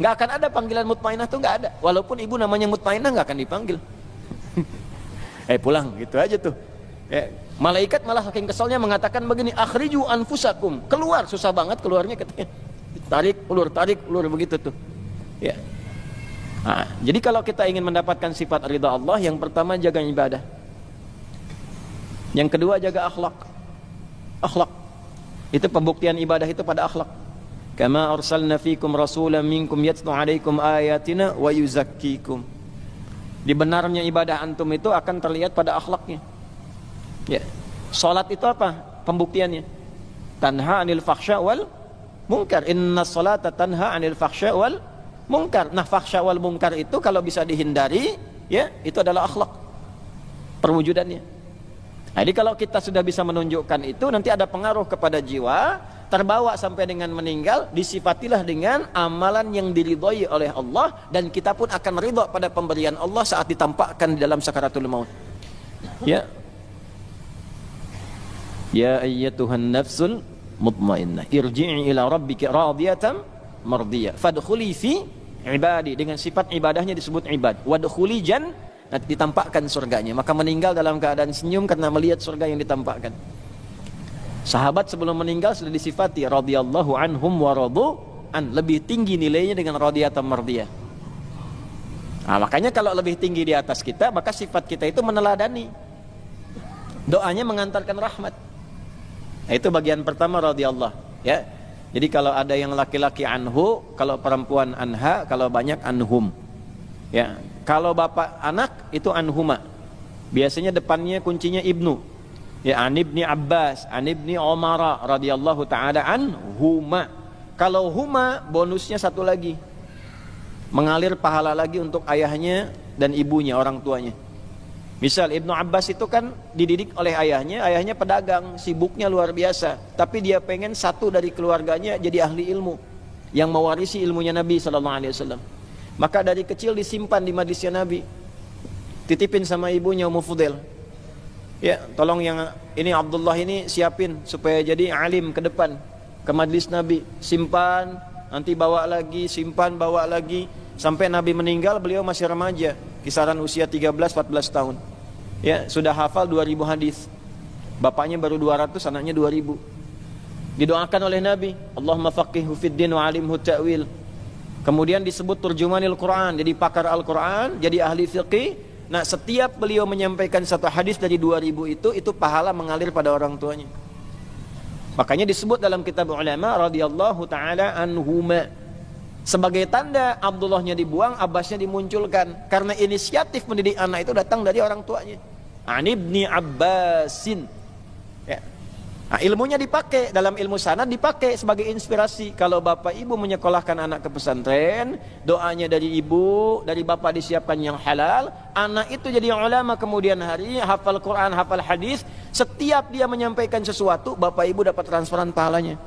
Enggak akan ada panggilan mutmainnah itu enggak ada. Walaupun ibu namanya mutmainnah enggak akan dipanggil. Pulang gitu aja tuh. Malaikat malah saking keselnya mengatakan begini, akhriju anfusakum, keluar, susah banget keluarnya katanya. Tarik, ulur begitu tuh. Ya. Nah, jadi kalau kita ingin mendapatkan sifat ridha Allah, yang pertama jaga ibadah. Yang kedua jaga akhlak. Akhlak. Itu pembuktian ibadah itu pada akhlak. Kama arsalna fikum rasulan minkum yatlu alaikum ayatina wa yuzakkikum. Di benarnya ibadah antum itu akan terlihat pada akhlaknya. Ya, salat itu apa pembuktiannya? Tanha 'anil fahsya wal munkar. Inna salata tanha 'anil fahsya wal munkar. Nah, fahsya wal munkar itu kalau bisa dihindari, ya, itu adalah akhlak perwujudannya. Jadi kalau kita sudah bisa menunjukkan itu, nanti ada pengaruh kepada jiwa, terbawa sampai dengan meninggal, disifatilah dengan amalan yang diridhoi oleh Allah, dan kita pun akan ridha pada pemberian Allah saat ditampakkan di dalam sakaratul maut. Ya. Ya ayyatuhan nafsul mutmainnah, irji'i ila rabbika radiyatan mardiyah, fadkhuli fi ibadi. Dengan sifat ibadahnya disebut ibad. Wadkhuli nanti ditampakkan surganya. Maka meninggal dalam keadaan senyum karena melihat surga yang ditampakkan. Sahabat sebelum meninggal sudah disifati radhiyallahu anhum wa radu an, lebih tinggi nilainya dengan radiyatan mardiyah. Nah, makanya kalau lebih tinggi di atas kita, maka sifat kita itu meneladani. Doanya mengantarkan rahmat. Nah, itu bagian pertama radhiyallahu, ya. Jadi kalau ada yang laki-laki anhu, kalau perempuan anha, kalau banyak anhum. Ya, kalau bapak anak itu anhuma. Biasanya depannya kuncinya ibnu. Ya, an ibni Abbas, an ibni Umar radhiyallahu taala anhuma. Kalau huma bonusnya satu lagi. Mengalir pahala lagi untuk ayahnya dan ibunya, orang tuanya. Misal Ibnu Abbas itu kan dididik oleh ayahnya pedagang, sibuknya luar biasa, tapi dia pengen satu dari keluarganya jadi ahli ilmu yang mewarisi ilmunya Nabi SAW. Maka dari kecil disimpan di majlisnya Nabi, titipin sama ibunya Ummu Fudail. Ya, tolong yang ini Abdullah ini siapin supaya jadi alim ke depan, ke majlis Nabi. Simpan, nanti bawa lagi, simpan, bawa lagi, sampai Nabi meninggal beliau masih remaja, kisaran usia 13-14 tahun. Ya, sudah hafal 2000 hadis. Bapaknya baru 200, anaknya 2000. Didoakan oleh Nabi, Allahumma faqihhu fid din wa alimhu ta'wil. Kemudian disebut turjumanil Quran, jadi pakar Al-Quran, jadi ahli fiqih. Nah, setiap beliau menyampaikan satu hadis dari 2000 itu pahala mengalir pada orang tuanya. Makanya disebut dalam kitab ulama radhiyallahu taala anhuma. Sebagai tanda Abdullahnya dibuang, Abbasnya dimunculkan. Karena inisiatif mendidik anak itu datang dari orang tuanya. An ibni Abbasin. Ya. Nah, ilmunya dipakai, dalam ilmu sanad dipakai sebagai inspirasi. Kalau bapak ibu menyekolahkan anak ke pesantren, doanya dari ibu, dari bapak disiapkan yang halal, anak itu jadi ulama kemudian hari, hafal Quran, hafal hadis. Setiap dia menyampaikan sesuatu, bapak ibu dapat transferan pahalanya.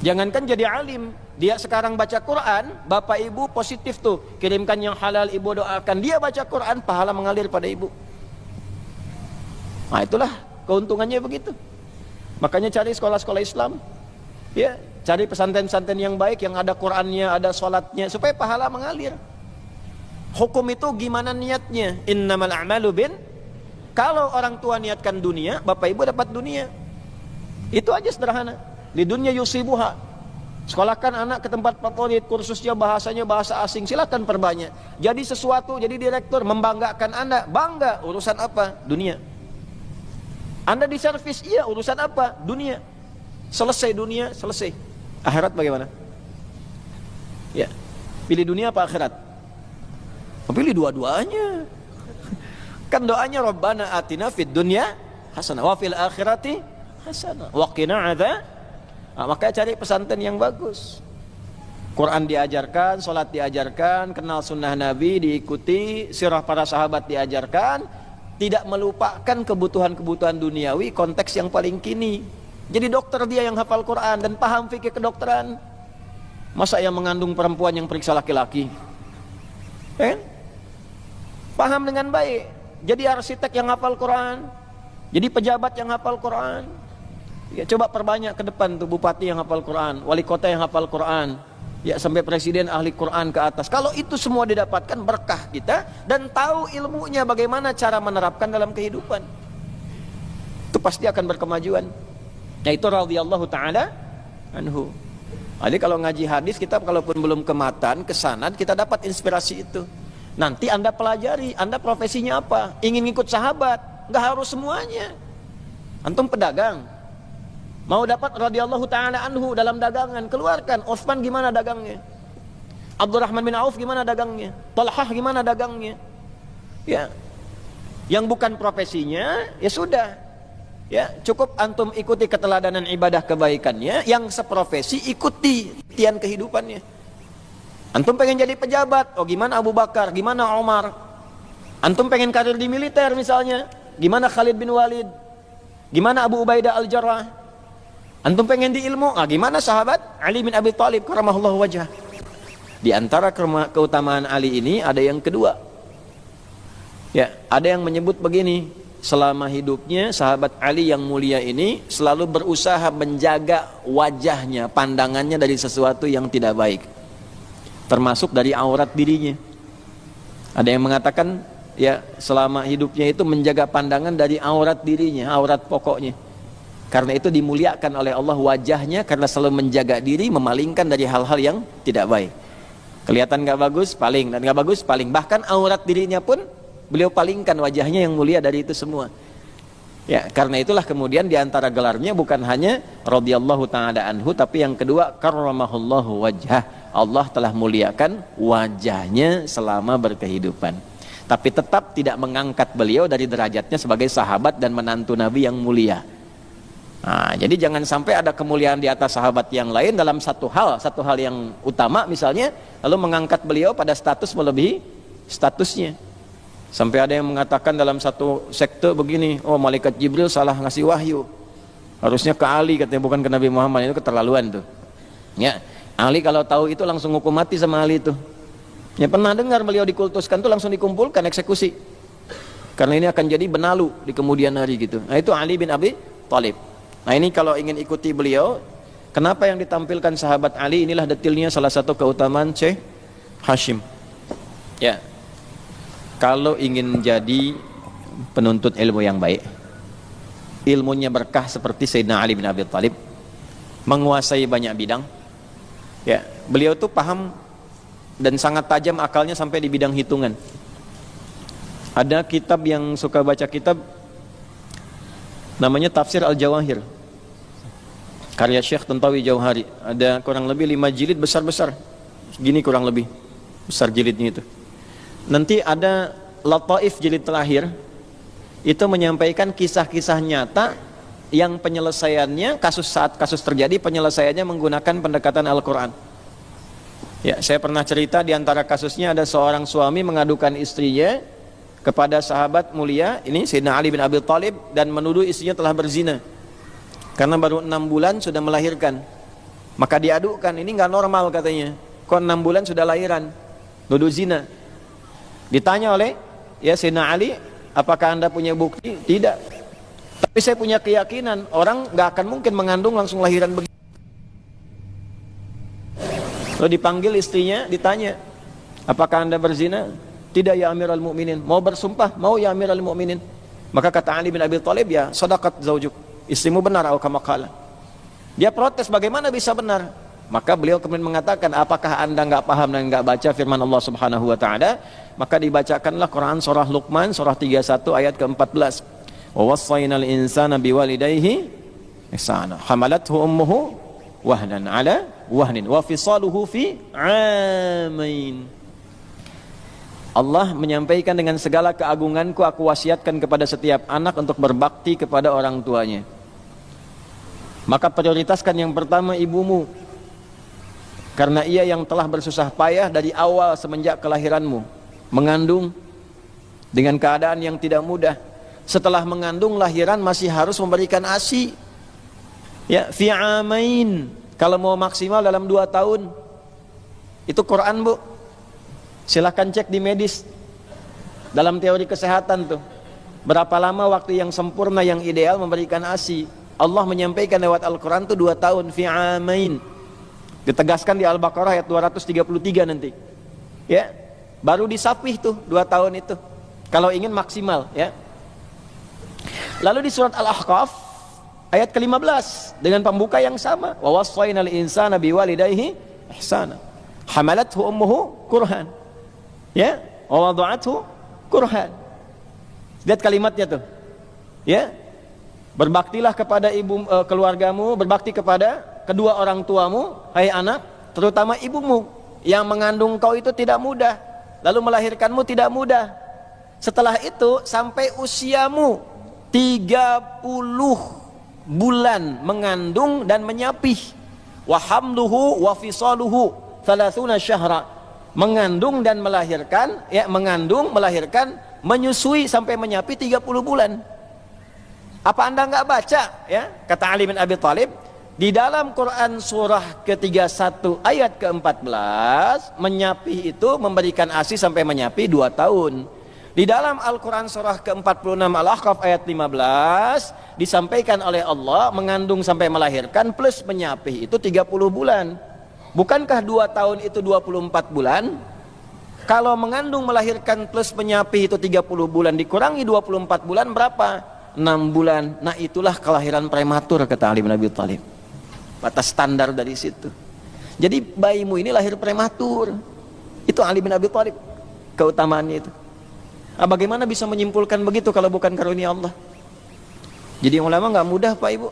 Jangankan jadi alim, dia sekarang baca Quran, bapak ibu positif tuh, kirimkan yang halal, ibu doakan. Dia baca Quran, pahala mengalir pada ibu. Nah, itulah keuntungannya begitu. Makanya cari sekolah-sekolah Islam, ya, cari pesantren-pesantren yang baik, yang ada Qurannya, ada sholatnya, supaya pahala mengalir. Hukum itu gimana niatnya? Innamal a'malu bin. Kalau orang tua niatkan dunia, bapak ibu dapat dunia. Itu aja sederhana. Di dunia yusibuha. Sekolahkan anak ke tempat favorit, kursusnya bahasanya bahasa asing, silakan perbanyak. Jadi sesuatu, jadi direktur, membanggakan anak, bangga. Urusan apa? Dunia. Anda di servis, iya, urusan apa? Dunia. Selesai dunia, selesai. Akhirat bagaimana? Ya. Pilih dunia apa akhirat? Pilih dua-duanya. Kan doanya Rabbana atina fid dunya hasanah wa fil akhirati hasanah wa qina adzab. Nah, makanya cari pesantren yang bagus. Quran diajarkan, salat diajarkan, kenal sunnah Nabi diikuti, sirah para sahabat diajarkan. Tidak melupakan kebutuhan-kebutuhan duniawi, konteks yang paling kini. Jadi dokter dia yang hafal Quran dan paham fikih kedokteran. Masa yang mengandung perempuan yang periksa laki-laki? Paham dengan baik. Jadi arsitek yang hafal Quran, jadi pejabat yang hafal Quran. Ya, coba perbanyak ke depan tuh bupati yang hafal Quran, wali kota yang hafal Quran. Ya, sampai presiden ahli Quran ke atas. Kalau itu semua didapatkan, berkah kita dan tahu ilmunya bagaimana cara menerapkan dalam kehidupan, itu pasti akan berkemajuan. Yaitu radhiyallahu taala anhu. Jadi kalau ngaji hadis kita kalaupun belum ke matan, ke sanad, kita dapat inspirasi itu. Nanti Anda pelajari, Anda profesinya apa? Ingin ikut sahabat, nggak harus semuanya. Antum pedagang, mau dapat radhiyallahu taala anhu dalam dagangan, keluarkan. Utsman gimana dagangnya? Abdurrahman bin Auf gimana dagangnya? Talhah gimana dagangnya? Ya. Yang bukan profesinya, ya sudah. Ya, cukup antum ikuti keteladanan ibadah kebaikannya, yang seprofesi ikuti tian kehidupannya. Antum pengen jadi pejabat, oh gimana Abu Bakar, gimana Umar? Antum pengen karir di militer misalnya, gimana Khalid bin Walid? Gimana Abu Ubaidah Al-Jarrah? Antum pengen di ilmu, gimana sahabat Ali bin Abi Thalib karamallahu wajhah. Di antara keutamaan Ali ini ada yang kedua. Ya, ada yang menyebut begini, selama hidupnya sahabat Ali yang mulia ini selalu berusaha menjaga wajahnya, pandangannya dari sesuatu yang tidak baik, termasuk dari aurat dirinya. Ada yang mengatakan ya selama hidupnya itu menjaga pandangan dari aurat dirinya, aurat pokoknya. Karena itu dimuliakan oleh Allah wajahnya, karena selalu menjaga diri, memalingkan dari hal-hal yang tidak baik. Kelihatan gak bagus, paling, dan gak bagus, paling. Bahkan aurat dirinya pun beliau palingkan wajahnya yang mulia dari itu semua. Ya, karena itulah kemudian diantara gelarnya bukan hanya radhiyallahu ta'ala anhu, tapi yang kedua karramahullahu wajhah. Allah telah muliakan wajahnya selama berkehidupan. Tapi tetap tidak mengangkat beliau dari derajatnya sebagai sahabat dan menantu Nabi yang mulia. Nah, jadi jangan sampai ada kemuliaan di atas sahabat yang lain dalam satu hal yang utama misalnya, lalu mengangkat beliau pada status melebihi statusnya. Sampai ada yang mengatakan dalam satu sekte begini, oh malaikat Jibril salah ngasih wahyu, harusnya ke Ali katanya, bukan ke Nabi Muhammad. Itu keterlaluan tuh. Ya, Ali kalau tahu itu langsung hukum mati sama Ali itu. Ya, pernah dengar beliau dikultuskan tuh langsung dikumpulkan eksekusi. Karena ini akan jadi benalu di kemudian hari gitu. Nah, itu Ali bin Abi Thalib. Nah, ini kalau ingin ikuti beliau, kenapa yang ditampilkan sahabat Ali, inilah detilnya salah satu keutamaan Syekh Hashim. Ya, kalau ingin jadi penuntut ilmu yang baik, ilmunya berkah seperti Sayyidina Ali bin Abi Thalib, menguasai banyak bidang. Ya, beliau tuh paham dan sangat tajam akalnya sampai di bidang hitungan. Ada kitab yang suka baca kitab namanya Tafsir Al-Jawahir, karya Syekh Tantawi Jauhari. Ada kurang lebih 5 jilid besar-besar, gini kurang lebih besar jilidnya itu. Nanti ada Lataif jilid terakhir, itu menyampaikan kisah-kisah nyata yang penyelesaiannya saat kasus terjadi, penyelesaiannya menggunakan pendekatan Al-Quran. Ya, saya pernah cerita di antara kasusnya ada seorang suami mengadukan istrinya kepada sahabat mulia ini Sayyidina Ali bin Abi Thalib dan menuduh istrinya telah berzina karena baru 6 bulan sudah melahirkan. Maka diadukan, ini nggak normal katanya, kok 6 bulan sudah lahiran, nuduh zina. Ditanya oleh Sayyidina Ali, apakah anda punya bukti? Tidak, tapi saya punya keyakinan orang nggak akan mungkin mengandung langsung lahiran begitu. Lalu dipanggil istrinya, ditanya, apakah anda berzina? Tidak ya Amirul Mukminin. Mau bersumpah? Mau ya Amirul Mukminin. Maka kata Ali bin Abi Thalib, ya sadaqat zaujuk, istrimu benar, atau kama qala. Dia protes, bagaimana bisa benar? Maka beliau kemudian mengatakan, apakah anda nggak paham dan nggak baca firman Allah Subhanahu wa taala? Maka dibacakanlah Quran surah Luqman surah 31 ayat ke-14. Wa wassaynal insana biwalidayhi ihsana hamalathu ummuhu wahnan ala wahnin wa fisaluhu fi amain. Allah menyampaikan, dengan segala keagunganku aku wasiatkan kepada setiap anak untuk berbakti kepada orang tuanya. Maka prioritaskan yang pertama ibumu, karena ia yang telah bersusah payah dari awal semenjak kelahiranmu, mengandung dengan keadaan yang tidak mudah. Setelah mengandung, lahiran masih harus memberikan ASI. Ya, fi amain. Kalau mau maksimal dalam 2 tahun. Itu Quran, Bu. Silahkan cek di medis, dalam teori kesehatan tuh, berapa lama waktu yang sempurna, yang ideal memberikan ASI. Allah menyampaikan lewat Al-Quran tuh 2 tahun, fi amain. Ditegaskan di Al-Baqarah ayat 233 nanti. Ya, baru disapih tuh 2 tahun itu, kalau ingin maksimal, ya. Lalu di surat Al-Ahqaf ayat ke-15 dengan pembuka yang sama, wa wassaynal insana biwalidayhi ihsana hamalathu ummuhu kurhan, ya, wa wada'athu kurhan. Lihat kalimatnya tuh, ya, berbaktilah kepada keluargamu, berbakti kepada kedua orang tuamu, hai anak, terutama ibumu yang mengandung kau itu tidak mudah, lalu melahirkanmu tidak mudah. Setelah itu sampai usiamu 30 bulan mengandung dan menyapih, wa hamluhu wa fisaluhu 30 syahra, mengandung dan melahirkan, ya, mengandung, melahirkan, menyusui sampai menyapi 30 bulan. Apa anda nggak baca, ya? Kata Ali bin Abi Thalib, di dalam Quran surah ke-31 ayat ke-14, menyapih itu memberikan ASI sampai menyapi 2 tahun. Di dalam Al-Quran surah ke-46 Al-Ahqaf ayat 15 disampaikan oleh Allah, mengandung sampai melahirkan plus menyapih itu 30 bulan. Bukankah 2 tahun itu 24 bulan? Kalau mengandung melahirkan plus menyapih itu 30 bulan, dikurangi 24 bulan berapa? 6 bulan. Nah, itulah kelahiran prematur, kata Ali bin Abi Thalib. Batas standar dari situ. Jadi bayimu ini lahir prematur. Itu Ali bin Abi Thalib keutamaannya itu. Bagaimana bisa menyimpulkan begitu kalau bukan karunia Allah? Jadi ulama nggak mudah, Pak Ibu.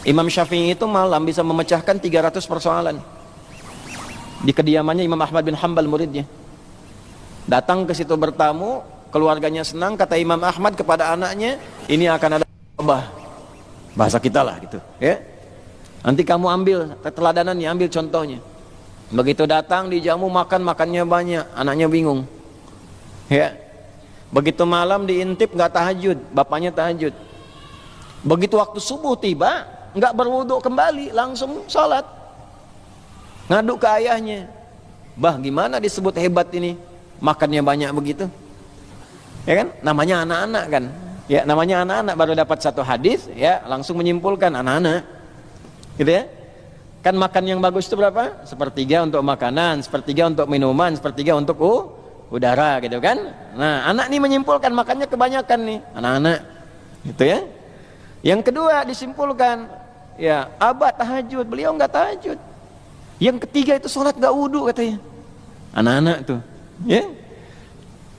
Imam Syafi'i itu malam bisa memecahkan 300 persoalan di kediamannya Imam Ahmad bin Hanbal, muridnya. Datang ke situ bertamu, keluarganya senang, kata Imam Ahmad kepada anaknya, ini akan ada abah, bahasa kita lah gitu, ya. Nanti kamu ambil teladanannya, ambil contohnya. Begitu datang dijamu, makannya banyak, anaknya bingung. Ya, begitu malam diintip nggak tahajud, bapaknya tahajud. Begitu waktu subuh tiba, nggak berwudu kembali, langsung sholat. Ngadu ke ayahnya, bah gimana disebut hebat ini, makannya banyak begitu, ya kan? Namanya anak-anak kan, ya namanya anak-anak baru dapat 1 hadis, ya langsung menyimpulkan anak-anak, gitu ya. Kan makan yang bagus itu berapa? 1/3 untuk makanan, 1/3 untuk minuman, 1/3 untuk udara, gitu kan. Nah, anak nih menyimpulkan makannya kebanyakan nih, anak-anak, gitu ya. Yang kedua disimpulkan, ya abah tahajud, beliau nggak tahajud. Yang ketiga itu sholat nggak wudu katanya. Anak-anak tuh, ya.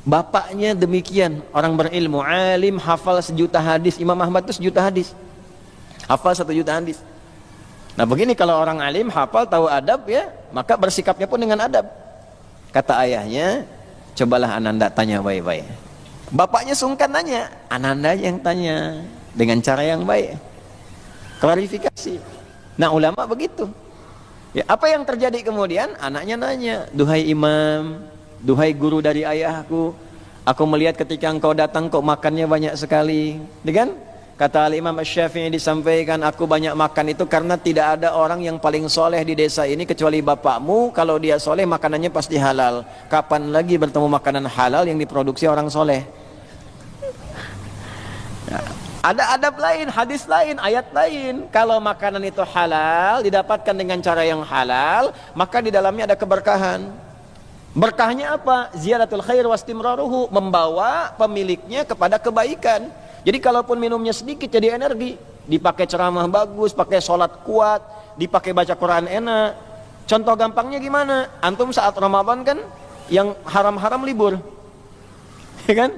Bapaknya demikian, orang berilmu, alim, hafal 1.000.000 hadis. Imam Ahmad itu 1.000.000 hadis, hafal 1.000.000 hadis. Nah begini kalau orang alim, hafal, tahu adab, ya, maka bersikapnya pun dengan adab. Kata ayahnya, cobalah Ananda tanya baik-baik. Bapaknya sungkan nanya, Ananda yang tanya dengan cara yang baik, klarifikasi. Nah ulama begitu, ya. Apa yang terjadi kemudian? Anaknya nanya, duhai imam, duhai guru dari ayahku, aku melihat ketika engkau datang kok makannya banyak sekali. Dengan kata Al-Imam Asy-Syafi'i disampaikan, aku banyak makan itu karena tidak ada orang yang paling soleh di desa ini kecuali bapakmu. Kalau dia soleh makanannya pasti halal. Kapan lagi bertemu makanan halal yang diproduksi orang soleh? Nah, ada adab lain, hadis lain, ayat lain. Kalau makanan itu halal, didapatkan dengan cara yang halal, maka di dalamnya ada keberkahan. Berkahnya apa? Ziyadatul khair wastimraruhu, membawa pemiliknya kepada kebaikan. Jadi kalaupun minumnya sedikit jadi energi, dipakai ceramah bagus, pakai sholat kuat, dipakai baca Quran enak. Contoh gampangnya gimana? Antum saat Ramadan kan yang haram-haram libur, ya kan?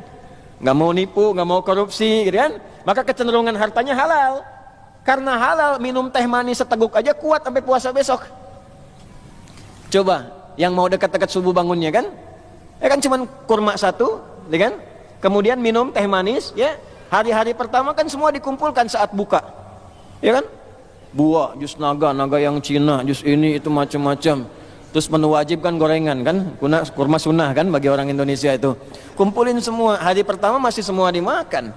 Nggak mau nipu, nggak mau korupsi, gitu kan? Maka kecenderungan hartanya halal. Karena halal, minum teh manis seteguk aja kuat sampai puasa besok. Coba yang mau dekat-dekat subuh bangunnya kan, ya kan cuman kurma 1, ya kan? Kemudian minum teh manis, ya. Hari-hari pertama kan semua dikumpulkan saat buka, ya kan? Buah, jus naga, naga yang Cina, jus ini itu macam-macam. Terus menu wajib kan gorengan kan, kurma sunnah kan bagi orang Indonesia itu. Kumpulin semua, hari pertama masih semua dimakan.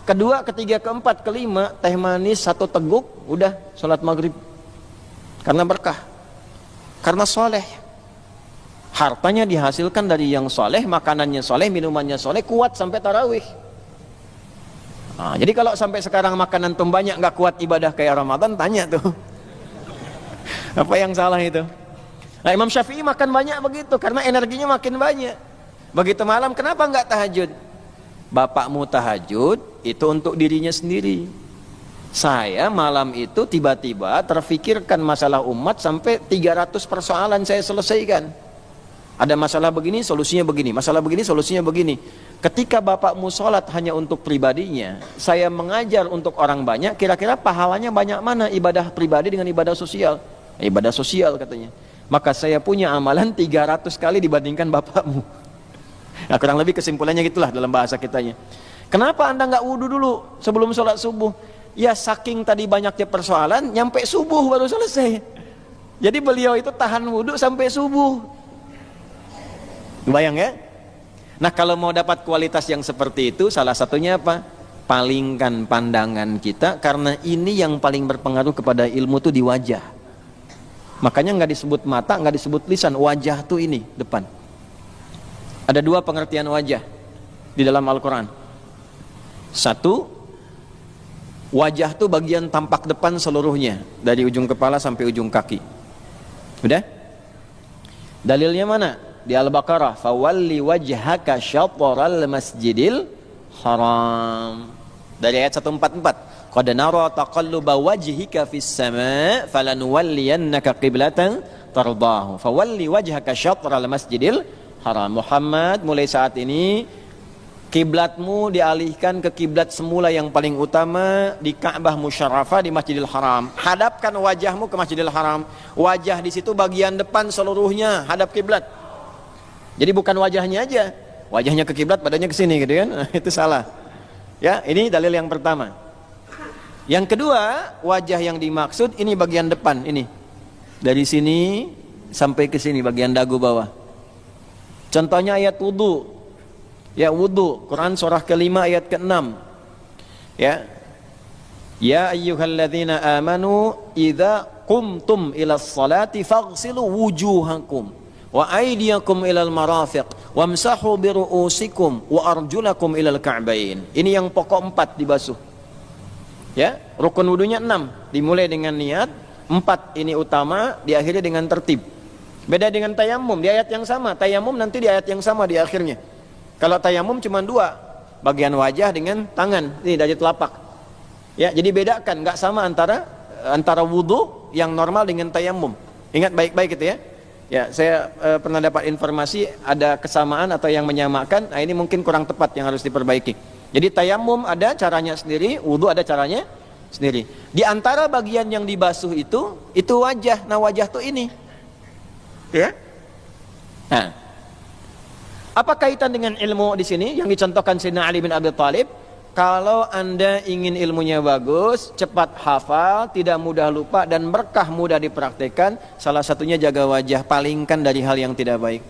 Kedua, ketiga, keempat, kelima, teh manis 1 teguk, udah sholat maghrib. Karena berkah, karena soleh. Hartanya dihasilkan dari yang soleh, makanannya soleh, minumannya soleh, kuat sampai tarawih. Nah, jadi kalau sampai sekarang makanan tuh banyak nggak kuat ibadah kayak Ramadan, tanya tuh apa yang salah itu. Nah, Imam Syafi'i makan banyak begitu karena energinya makin banyak. Begitu malam, kenapa nggak tahajud? Bapakmu tahajud itu untuk dirinya sendiri. Saya malam itu tiba-tiba terfikirkan masalah umat sampai 300 persoalan saya selesaikan. Ada masalah begini, solusinya begini. Masalah begini, solusinya begini. Ketika bapakmu sholat hanya untuk pribadinya, saya mengajar untuk orang banyak, kira-kira pahalanya banyak mana ibadah pribadi dengan ibadah sosial? Ibadah sosial katanya. Maka saya punya amalan 300 kali dibandingkan bapakmu. Nah, kurang lebih kesimpulannya gitulah dalam bahasa kitanya. Kenapa anda nggak wudu dulu sebelum sholat subuh? Ya saking tadi banyaknya persoalan, nyampe subuh baru selesai. Jadi beliau itu tahan wudu sampai subuh. Bayang ya? Nah kalau mau dapat kualitas yang seperti itu, salah satunya apa? Palingkan pandangan kita, karena ini yang paling berpengaruh kepada ilmu tuh di wajah. Makanya nggak disebut mata, nggak disebut lisan, wajah tuh ini depan. Ada 2 pengertian wajah di dalam Al-Quran. 1, wajah tuh bagian tampak depan seluruhnya, dari ujung kepala sampai ujung kaki. Udah? Dalilnya mana? Di Al-Baqarah, fawalli wajhaka syatral masjidil haram. Dari ayat 144, qad nara taqalluba wajhika fis sama' falanuwalliyannaka qiblatan tardahu fawalli wajhaka syatral masjidil haram. Muhammad, mulai saat ini kiblatmu dialihkan ke kiblat semula yang paling utama di Ka'bah Musyarrafah di Masjidil Haram. Hadapkan wajahmu ke Masjidil Haram. Wajah di situ bagian depan seluruhnya hadap kiblat. Jadi bukan wajahnya aja, wajahnya ke kiblat, badannya ke sini gitu kan. Itu salah. Ya, ini dalil yang pertama. Yang kedua, wajah yang dimaksud ini bagian depan ini. Dari sini sampai ke sini bagian dagu bawah. Contohnya ayat wudu. Ya, wudu, Quran surah ke-5 ayat ke-6. Ya. Ya ayyuhalladzina amanu idza qumtum ilas salati faghsilu wujuhakum wa aydiyakum ilal marafiq wamsahu biru'usikum wa arjulakum ilal ka'bain. Ini yang pokok 4 dibasuh. Ya, rukun wudunya 6, dimulai dengan niat, 4 ini utama, diakhiri dengan tertib. Beda dengan tayamum, di ayat yang sama. Tayamum nanti di ayat yang sama di akhirnya. Kalau tayamum cuma 2, bagian wajah dengan tangan, ini dari telapak. Ya, jadi bedakan, nggak sama antara wudu yang normal dengan tayamum. Ingat baik-baik itu ya. Ya, saya pernah dapat informasi ada kesamaan atau yang menyamakan. Nah, ini mungkin kurang tepat yang harus diperbaiki. Jadi tayamum ada caranya sendiri, wudu ada caranya sendiri. Di antara bagian yang dibasuh itu wajah. Nah, wajah tuh ini. Ya. Nah, apa kaitan dengan ilmu di sini yang dicontohkan Sayyidina Ali bin Abi Thalib? Kalau Anda ingin ilmunya bagus, cepat hafal, tidak mudah lupa, dan berkah mudah dipraktekkan, salah satunya jaga wajah, palingkan dari hal yang tidak baik.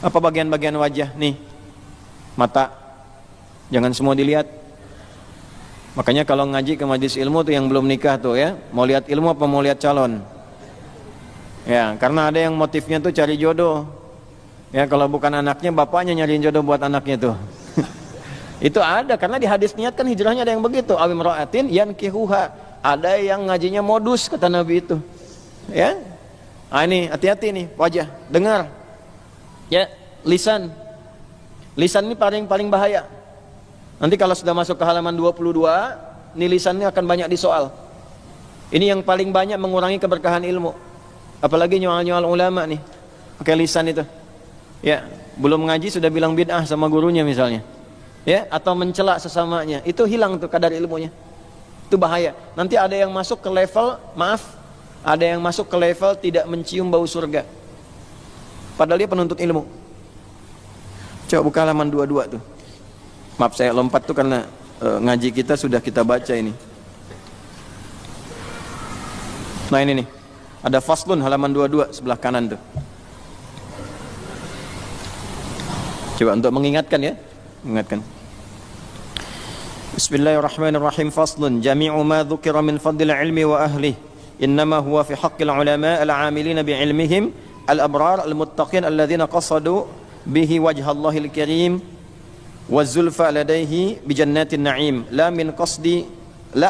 Apa bagian-bagian wajah? Nih, mata, jangan semua dilihat. Makanya kalau ngaji ke majelis ilmu tuh yang belum nikah tuh ya, mau lihat ilmu apa mau lihat calon? Ya, karena ada yang motifnya tuh cari jodoh. Ya, kalau bukan anaknya, bapaknya nyariin jodoh buat anaknya tuh. Itu ada, karena di hadis niat kan hijrahnya ada yang begitu. Awim ra'atin yankihuha. Ada yang ngajinya modus kata Nabi itu. Ya. Ah, ini hati-hati nih, wajah, dengar. Ya, lisan. Lisan ini paling bahaya. Nanti kalau sudah masuk ke halaman 22, ini lisannya akan banyak disoal. Ini yang paling banyak mengurangi keberkahan ilmu. Apalagi nyoal-nyoal ulama nih. Pakai lisan itu. Ya, belum ngaji sudah bilang bid'ah sama gurunya misalnya. Ya, atau mencela sesamanya, itu hilang tuh kadar ilmunya. Itu bahaya. Nanti ada yang masuk ke level, ada yang masuk ke level tidak mencium bau surga. Padahal dia penuntut ilmu. Coba buka halaman 22 tuh. Maaf saya lompat tuh karena ngaji kita sudah kita baca ini. Nah ini nih, ada faslun halaman 22 sebelah kanan tuh. Coba untuk mengingatkan ya, mengingatkan. Bismillahirrahmanirrahim. Faslun jami'u ma dzukira min fadlil ilmi wa ahlihi innama huwa fi haqqil ulama al-'amilina bi ilmihim al-abrar al-muttaqin alladhina qasadu bihi wajhallahil karim wa zulfa ladaihi bi jannatin na'im la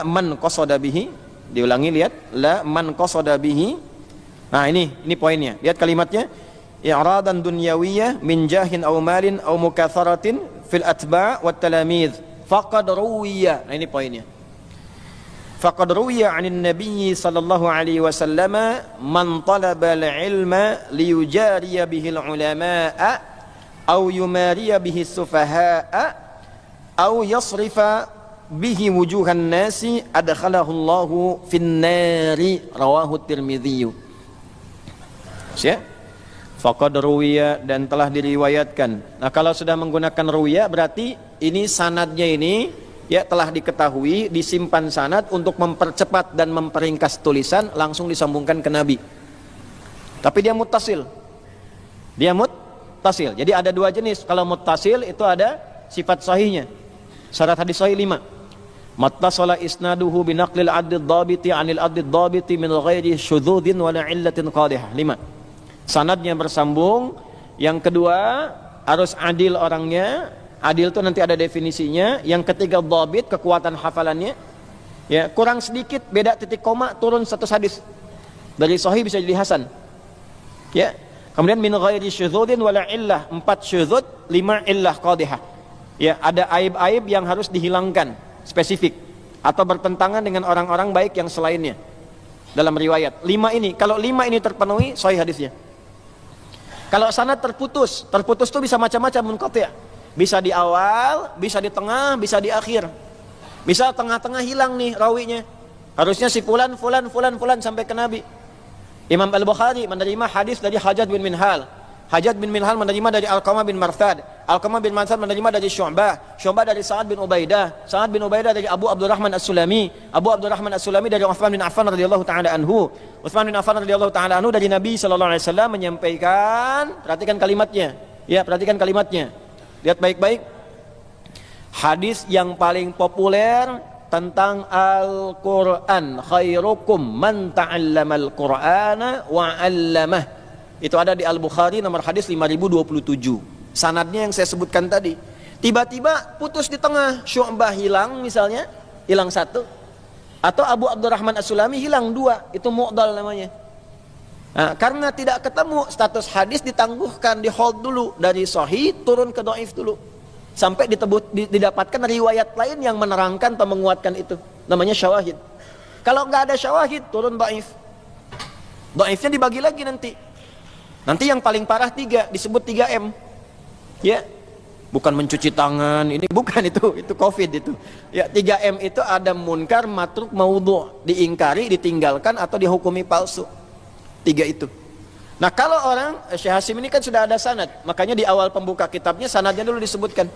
man qasada bihi. Diulangi, lihat, la man qasada bihi. Nah ini poinnya, lihat kalimatnya, i'radan dunyawiyyah min jahin aw malin aw mukatharatin fil atba' wat talamidz faqad ruwiya. Nah ini poinnya, faqad ruwiya 'anil nabiy sallallahu alaihi wasallam man talaba al-ilma liyujariya bihi al-ulama'a aw yumariya bihi as-sufaha'a aw yasrifa bihi wujuhan nasi adkhalahu Allahu fin nari. Rawahu Tirmidzi. Ya, faqad ruwiya, dan telah diriwayatkan. Nah, kalau sudah menggunakan ruwiya berarti ini sanadnya ini ya telah diketahui, disimpan sanad untuk mempercepat dan memperingkas tulisan, langsung disambungkan ke Nabi. Tapi dia muttasil. Jadi ada dua jenis. Kalau muttasil itu ada sifat sahihnya. Syarat hadis sahih 5. Mattasala isnaduhu binaqlil adid dhabiti anil adid dhabiti min ghairi syudzudin wala illatin qadihah. 5. Sanadnya bersambung. Yang kedua harus adil orangnya. Adil itu nanti ada definisinya. Yang ketiga dhabit, kekuatan hafalannya. Ya, kurang sedikit beda titik koma turun status hadis. Dari sahih bisa jadi hasan. Ya. Kemudian min ghairi syudzudin wala illah, 4 syudzud, 5 illah qadihah. Ya, ada aib-aib yang harus dihilangkan, spesifik, atau bertentangan dengan orang-orang baik yang selainnya dalam riwayat. 5 ini, kalau 5 ini terpenuhi, sahih hadisnya. Kalau sanad terputus itu bisa macam-macam munqati'. Bisa di awal, bisa di tengah, bisa di akhir. Bisa tengah-tengah hilang nih rawinya. Harusnya si fulan sampai ke Nabi. Imam Al-Bukhari menerima hadis dari Hajjaj bin Minhal. Hajjaj bin Minhal menerima dari Alqamah bin Marthad. Alqamah bin Marthad menerima dari Syu'bah. Syu'bah dari Sa'ad bin Ubaidah. Sa'ad bin Ubaidah dari Abu Abdurrahman As-Sulami. Abu Abdurrahman As-Sulami dari Utsman bin Affan radhiyallahu taala anhu. Utsman bin Affan radhiyallahu taala anhu dari Nabi sallallahu alaihi wasallam menyampaikan, perhatikan kalimatnya. Ya, perhatikan kalimatnya. Lihat baik-baik. Hadis yang paling populer tentang Al-Quran, khairukum man ta'allamal Qur'ana wa 'allamah. Itu ada di Al-Bukhari nomor hadis 5027. Sanadnya yang saya sebutkan tadi. Tiba-tiba putus di tengah, Syu'bah hilang misalnya, hilang 1. Atau Abu Abdurrahman As-Sulami hilang 2, itu mu'dal namanya. Nah, karena tidak ketemu, status hadis ditangguhkan, di hold dulu, dari sahih turun ke dhaif dulu. sampai didapatkan riwayat lain yang menerangkan atau menguatkan itu. Namanya syawahid. Kalau nggak ada syawahid, turun dhaif. Dhaifnya dibagi lagi nanti. Nanti yang paling parah 3, disebut 3M. Ya. Bukan mencuci tangan, ini bukan itu Covid itu. Ya, 3M itu ada munkar, matruk, maudhu', diingkari, ditinggalkan atau dihukumi palsu. 3 itu. Nah, kalau orang Syekh Hasim ini kan sudah ada sanad, makanya di awal pembuka kitabnya sanadnya dulu disebutkan.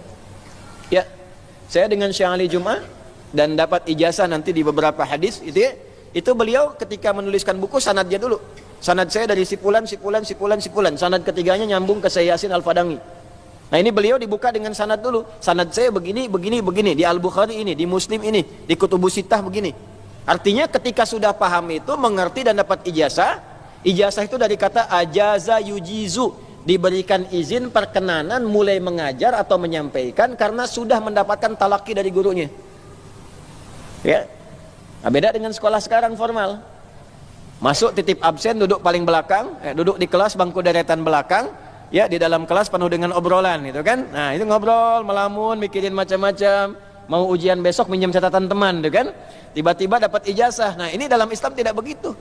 Ya. Saya dengan Syekh Ali Jum'ah dan dapat ijazah nanti di beberapa hadis itu ya, itu beliau ketika menuliskan buku sanadnya dulu. Sanad saya dari sipulan. Sanad ketiganya nyambung ke Syekh Yasin Al-Fadangi. Nah, ini beliau dibuka dengan sanad dulu. Sanad saya begini. Di Al-Bukhari ini, di Muslim ini, di Kutubus Sittah begini. Artinya ketika sudah paham itu, mengerti dan dapat ijazah. Ijazah itu dari kata ajaza yujizu, diberikan izin perkenanan mulai mengajar atau menyampaikan karena sudah mendapatkan talaki dari gurunya. Ya. Nah, beda dengan sekolah sekarang formal. Masuk titip absen, duduk paling belakang, duduk di kelas bangku deretan belakang. Ya, di dalam kelas penuh dengan obrolan gitu kan. Nah, itu ngobrol, melamun, mikirin macam-macam. Mau ujian besok minjem catatan teman gitu kan. Tiba-tiba dapat ijazah. Nah, ini dalam Islam tidak begitu.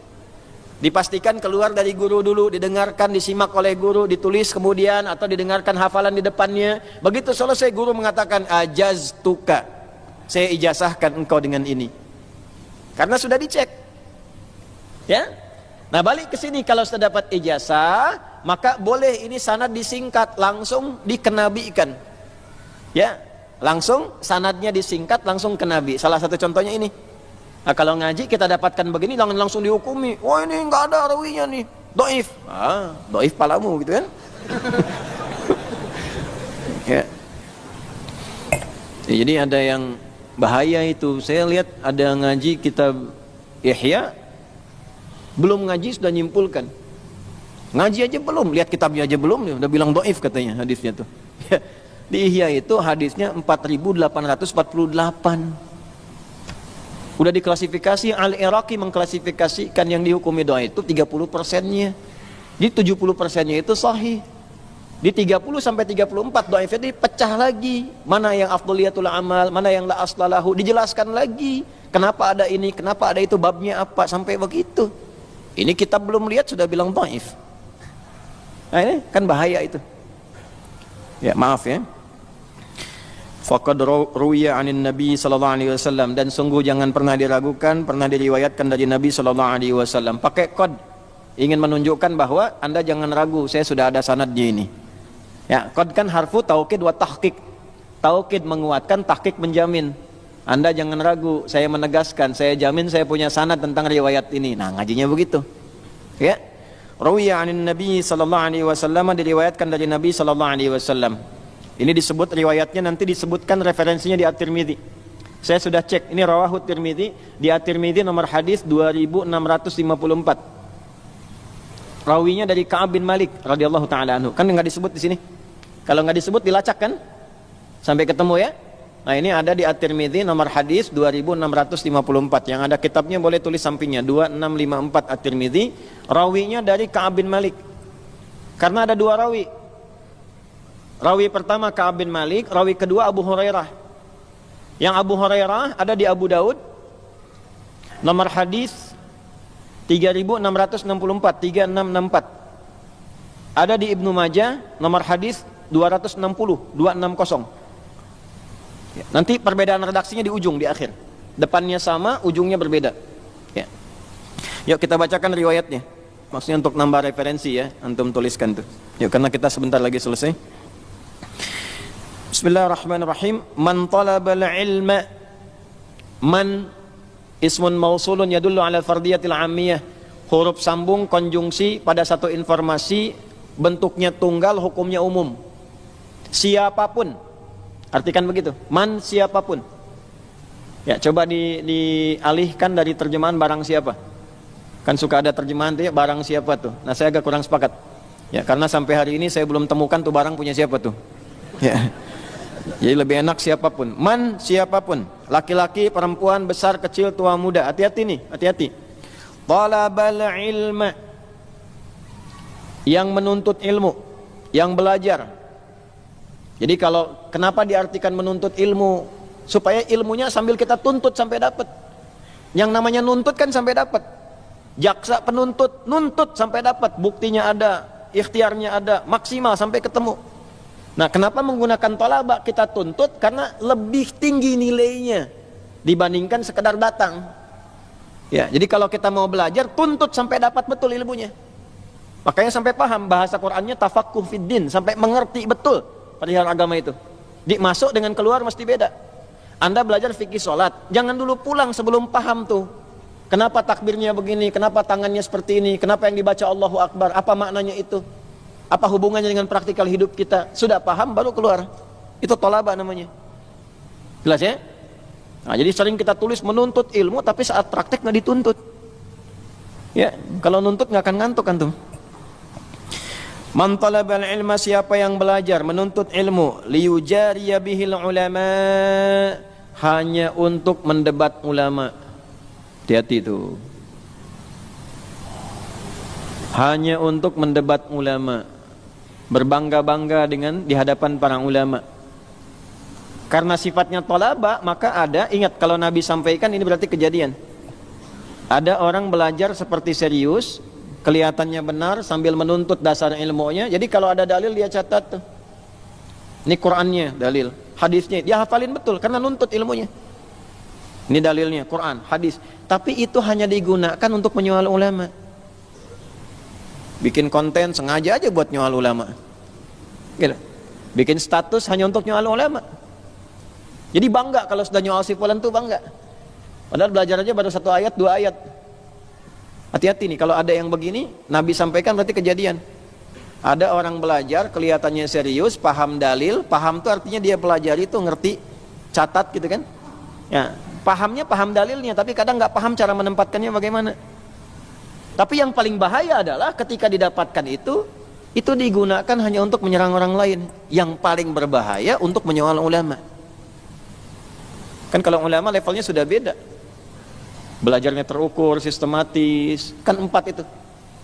Dipastikan keluar dari guru dulu, didengarkan, disimak oleh guru, ditulis kemudian atau didengarkan hafalan di depannya. Begitu selesai guru mengatakan ajaztuka. Saya ijazahkan engkau dengan ini. Karena sudah dicek. Ya. Nah, balik ke sini kalau sudah dapat ijazah, maka boleh ini sanad disingkat, langsung dikenabikan. Ya, langsung sanadnya disingkat, langsung ke Nabi. Salah satu contohnya ini. Nah, kalau ngaji kita dapatkan begini, langsung dihukumi. Wah, ini nggak ada rawinya nih, dhaif. Dhaif palamu gitu kan. Ya. Ya, jadi ada yang bahaya itu. Saya lihat ada ngaji kitab Ihya, belum ngaji sudah nyimpulkan. Ngaji aja belum, lihat kitabnya aja belum, udah bilang dhaif katanya hadisnya tuh. Ya, di Ihya itu hadisnya 4848. Udah diklasifikasi, Al-Iraqi mengklasifikasikan yang dihukumi dhaif itu 30%-nya. Di 70%-nya itu sahih. Di 30 sampai 34 dhaifnya dipecah lagi. Mana yang afdhaliyatul amal, mana yang la aslalahu, dijelaskan lagi. Kenapa ada ini, kenapa ada itu, babnya apa, sampai begitu. Ini kita belum lihat sudah bilang dhaif. Nah, ini kan bahaya itu. Ya, maaf ya. Faqad ruwiya 'anin Nabi sallallahu alaihi wasallam, dan sungguh jangan pernah diragukan, pernah diriwayatkan dari Nabi sallallahu alaihi wasallam. Pakai kod, ingin menunjukkan bahwa Anda jangan ragu, saya sudah ada sanadnya ini. Ya, kod kan harfu taukid wa tahqiq. Taukid menguatkan, tahqiq menjamin. Anda jangan ragu, saya menegaskan, saya jamin saya punya sanad tentang riwayat ini. Nah, ngajinya begitu. Ya. Rawiya 'anin Nabi sallallahu alaihi wasallam, diriwayatkan dari Nabi sallallahu alaihi wasallam. Ini disebut riwayatnya, nanti disebutkan referensinya di At-Tirmidzi. Saya sudah cek, ini rawahu Tirmidzi, di At-Tirmidzi nomor hadis 2654. Rawinya dari Ka'ab bin Malik radhiyallahu taala anhu. Kan enggak disebut di sini. Kalau enggak disebut dilacak kan? Sampai ketemu ya. Nah, ini ada di At-Tirmidzi nomor hadis 2654. Yang ada kitabnya boleh tulis sampingnya 2654 At-Tirmidzi. Rawinya dari Ka'ab bin Malik. Karena ada 2 rawi. Rawi pertama Ka'ab bin Malik, rawi kedua Abu Hurairah. Yang Abu Hurairah ada di Abu Daud nomor hadis 3664, 3664. Ada di Ibnu Majah nomor hadis 260, 260. Ya, nanti perbedaan redaksinya di ujung, di akhir. Depannya sama, ujungnya berbeda. Ya. Yuk kita bacakan riwayatnya. Maksudnya untuk nambah referensi ya, antum tuliskan tuh. Yuk, karena kita sebentar lagi selesai. Bismillahirrahmanirrahim. Man talabal ilma, man ismun mausulun yadullu ala fardiyatil ammiyah. Huruf sambung konjungsi pada satu informasi, bentuknya tunggal, hukumnya umum. Siapapun, artikan begitu. Man siapapun. Ya, coba dialihkan dari terjemahan barang siapa. Kan suka ada terjemahan tuh ya, barang siapa tuh. Nah, saya agak kurang sepakat. Ya, karena sampai hari ini saya belum temukan tuh barang punya siapa tuh. Ya. Jadi lebih enak siapapun. Man siapapun, laki-laki, perempuan, besar, kecil, tua, muda. Hati-hati nih, hati-hati. Talabal ilma, yang menuntut ilmu, yang belajar. Jadi kalau kenapa diartikan menuntut ilmu? Supaya ilmunya sambil kita tuntut sampai dapat. Yang namanya nuntut kan sampai dapat. Jaksa penuntut nuntut sampai dapat, buktinya ada, ikhtiarnya ada, maksimal sampai ketemu. Nah, kenapa menggunakan tolaba kita tuntut? Karena lebih tinggi nilainya dibandingkan sekedar datang. Ya, jadi kalau kita mau belajar, tuntut sampai dapat betul ilmunya. Makanya sampai paham bahasa Qur'annya tafaqquh fiddin, sampai mengerti betul perihal agama itu. Masuk dengan keluar mesti beda. Anda belajar fikih sholat, jangan dulu pulang sebelum paham tuh. Kenapa takbirnya begini, kenapa tangannya seperti ini, kenapa yang dibaca Allahu Akbar, apa maknanya itu, apa hubungannya dengan praktikal hidup kita. Sudah paham baru keluar. Itu tolaba namanya. Jelas ya? Nah, jadi sering kita tulis menuntut ilmu, tapi saat praktek nggak dituntut. Ya, kalau nuntut nggak akan ngantuk antum. Man talabal ilma, siapa yang belajar menuntut ilmu, liyujariya bihil ulama, hanya untuk mendebat ulama. Hati-hati itu. Hanya untuk mendebat ulama, berbangga-bangga dengan di hadapan para ulama. Karena sifatnya tolaba, maka ada, ingat kalau Nabi sampaikan ini berarti kejadian. Ada orang belajar seperti serius, kelihatannya benar sambil menuntut dasar ilmunya. Jadi kalau ada dalil dia catat tuh. Ini Qur'annya dalil, hadisnya dia hafalin betul karena nuntut ilmunya. Ini dalilnya Quran, hadis. Tapi itu hanya digunakan untuk menyoal ulama. Bikin konten sengaja aja buat nyoal ulama. Gitu. Bikin status hanya untuk nyoal ulama. Jadi bangga kalau sudah nyoal si fulan tuh bangga. Padahal belajar aja baru 1 ayat, 2 ayat. Hati-hati nih kalau ada yang begini, Nabi sampaikan berarti kejadian. Ada orang belajar kelihatannya serius, paham dalil, paham tuh artinya dia pelajari tuh ngerti, catat gitu kan? Ya, pahamnya paham dalilnya, tapi kadang nggak paham cara menempatkannya bagaimana. Tapi yang paling bahaya adalah ketika didapatkan itu digunakan hanya untuk menyerang orang lain. Yang paling berbahaya untuk menyoal ulama. Kan kalau ulama levelnya sudah beda. Belajarnya terukur, sistematis. Kan 4 itu.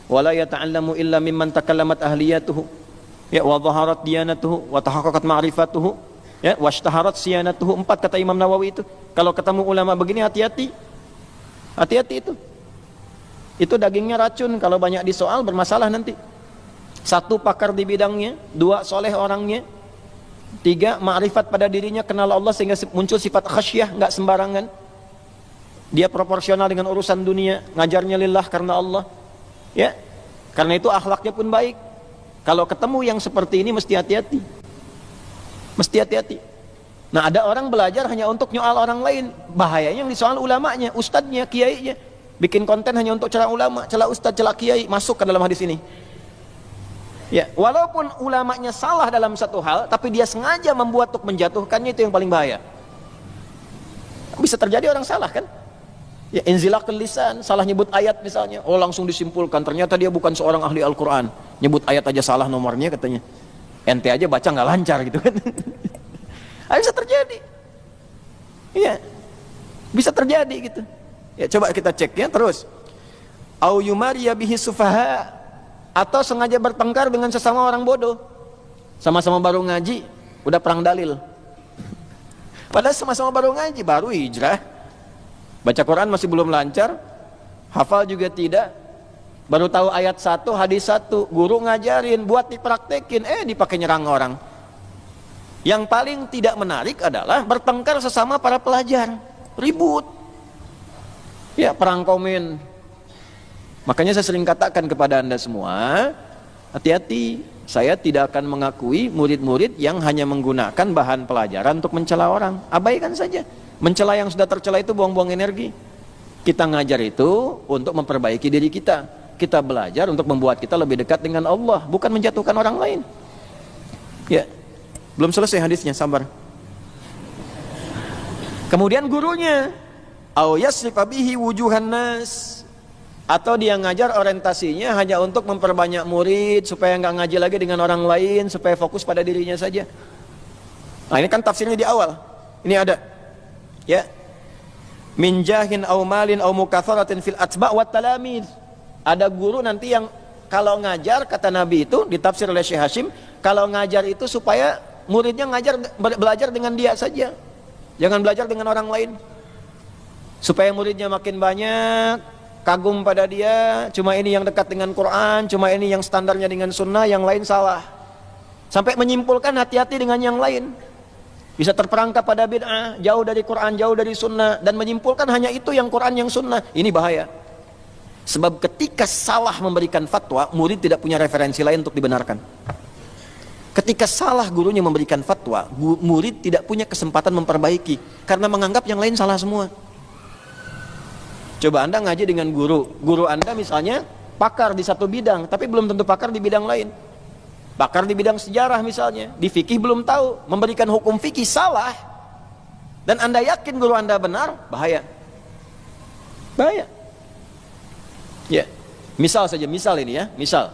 Wala yata'allamu illa mimman takallamat ahliyatuhu. Ya, wa dhaharat diyanatuhu wa tahaqqaqat ma'rifatuhu. Ya, washtaharat siyanatuhu. 4 kata Imam Nawawi itu. Kalau ketemu ulama begini hati-hati. Hati-hati itu. Itu dagingnya racun, kalau banyak disoal bermasalah nanti. 1 pakar di bidangnya, 2 soleh orangnya, 3 ma'rifat pada dirinya, kenal Allah sehingga muncul sifat khasyah, nggak sembarangan. Dia proporsional dengan urusan dunia, ngajarnya lillah karena Allah. Ya, karena itu akhlaknya pun baik. Kalau ketemu yang seperti ini mesti hati-hati. Mesti hati-hati. Nah, ada orang belajar hanya untuk nyoal orang lain. Bahayanya yang disoal ulamanya, ustadznya, kiainya. Bikin konten hanya untuk celah ulama, celah ustadz, celah kiai, masuk ke dalam hadis ini. Ya, walaupun ulamanya salah dalam satu hal, tapi dia sengaja membuat untuk menjatuhkannya, itu yang paling bahaya. Bisa terjadi orang salah kan? Ya, inzilaqul lisan, salah nyebut ayat misalnya, oh langsung disimpulkan ternyata dia bukan seorang ahli Al-Quran, nyebut ayat aja salah nomornya katanya. Ente aja baca nggak lancar gitu kan? Bisa terjadi. Iya, bisa terjadi gitu. Ya, coba kita cek ya terus. Au yumariya bihi sufaha, atau sengaja bertengkar dengan sesama orang bodoh. Sama-sama baru ngaji, udah perang dalil. Padahal sama-sama baru ngaji, baru hijrah. Baca Quran masih belum lancar, hafal juga tidak. Baru tahu ayat 1, hadis 1, guru ngajarin, buat dipraktekin, dipakai nyerang orang. Yang paling tidak menarik adalah bertengkar sesama para pelajar, ribut. Ya, perang komen. Makanya saya sering katakan kepada Anda semua, hati-hati, saya tidak akan mengakui murid-murid yang hanya menggunakan bahan pelajaran untuk mencela orang. Abaikan saja. Mencela yang sudah tercela itu buang-buang energi. Kita ngajar itu untuk memperbaiki diri kita. Kita belajar untuk membuat kita lebih dekat dengan Allah, bukan menjatuhkan orang lain. Ya, belum selesai hadisnya, sabar. Kemudian gurunya, au yasrifa bihi wujuhan nas, atau dia ngajar orientasinya hanya untuk memperbanyak murid supaya nggak ngaji lagi dengan orang lain, supaya fokus pada dirinya saja. Nah, ini kan tafsirnya di awal. Ini ada, ya, min jahin au malin au mukatharatin fil atba' wat talamid. Ada guru nanti yang kalau ngajar, kata Nabi itu ditafsir oleh Syekh Hashim, kalau ngajar itu supaya muridnya belajar dengan dia saja. Jangan belajar dengan orang lain. Supaya muridnya makin banyak, kagum pada dia, cuma ini yang dekat dengan Quran, cuma ini yang standarnya dengan sunnah, yang lain salah. Sampai menyimpulkan hati-hati dengan yang lain. Bisa terperangkap pada bid'ah, jauh dari Quran, jauh dari sunnah, dan menyimpulkan hanya itu yang Quran, yang sunnah. Ini bahaya. Sebab ketika salah memberikan fatwa, murid tidak punya referensi lain untuk dibenarkan. Ketika salah gurunya memberikan fatwa, murid tidak punya kesempatan memperbaiki karena menganggap yang lain salah semua. Coba Anda ngaji dengan guru Anda misalnya pakar di satu bidang, tapi belum tentu pakar di bidang lain. Pakar di bidang sejarah misalnya, di fikih belum tahu, memberikan hukum fikih salah, dan Anda yakin guru Anda benar, bahaya. Bahaya. Ya, misal ini ya, misal.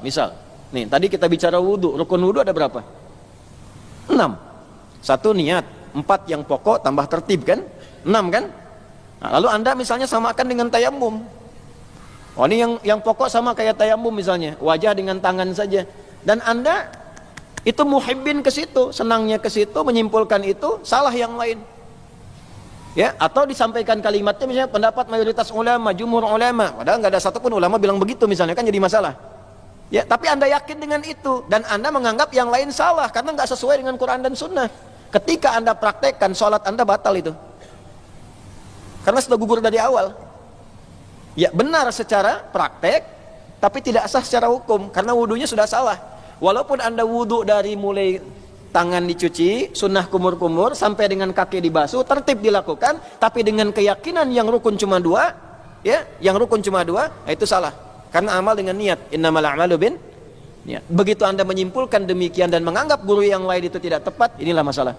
Nih, tadi kita bicara wudu, rukun wudu ada berapa? 6. 1 niat, 4 yang pokok tambah tertib kan? 6 kan? Nah, lalu Anda misalnya samakan dengan tayamum. Oh, ini yang pokok sama kayak tayamum misalnya, wajah dengan tangan saja. Dan Anda itu muhibbin ke situ, senangnya ke situ, menyimpulkan itu, salah yang lain. Ya, atau disampaikan kalimatnya misalnya pendapat mayoritas ulama, jumhur ulama, padahal nggak ada satupun ulama bilang begitu misalnya, kan jadi masalah. Ya, tapi Anda yakin dengan itu dan Anda menganggap yang lain salah karena nggak sesuai dengan Quran dan Sunnah. Ketika Anda praktekkan, sholat Anda batal itu. Karena sudah gugur dari awal. Ya, benar secara praktek, tapi tidak sah secara hukum karena wudunya sudah salah. Walaupun Anda wudu dari mulai tangan dicuci, sunnah kumur-kumur sampai dengan kaki dibasuh, tertib dilakukan, tapi dengan keyakinan yang rukun cuma 2, ya, yang rukun cuma 2, itu salah. Karena amal dengan niat, innamal a'malu bin niat. Begitu Anda menyimpulkan demikian dan menganggap guru yang lain itu tidak tepat, inilah masalah.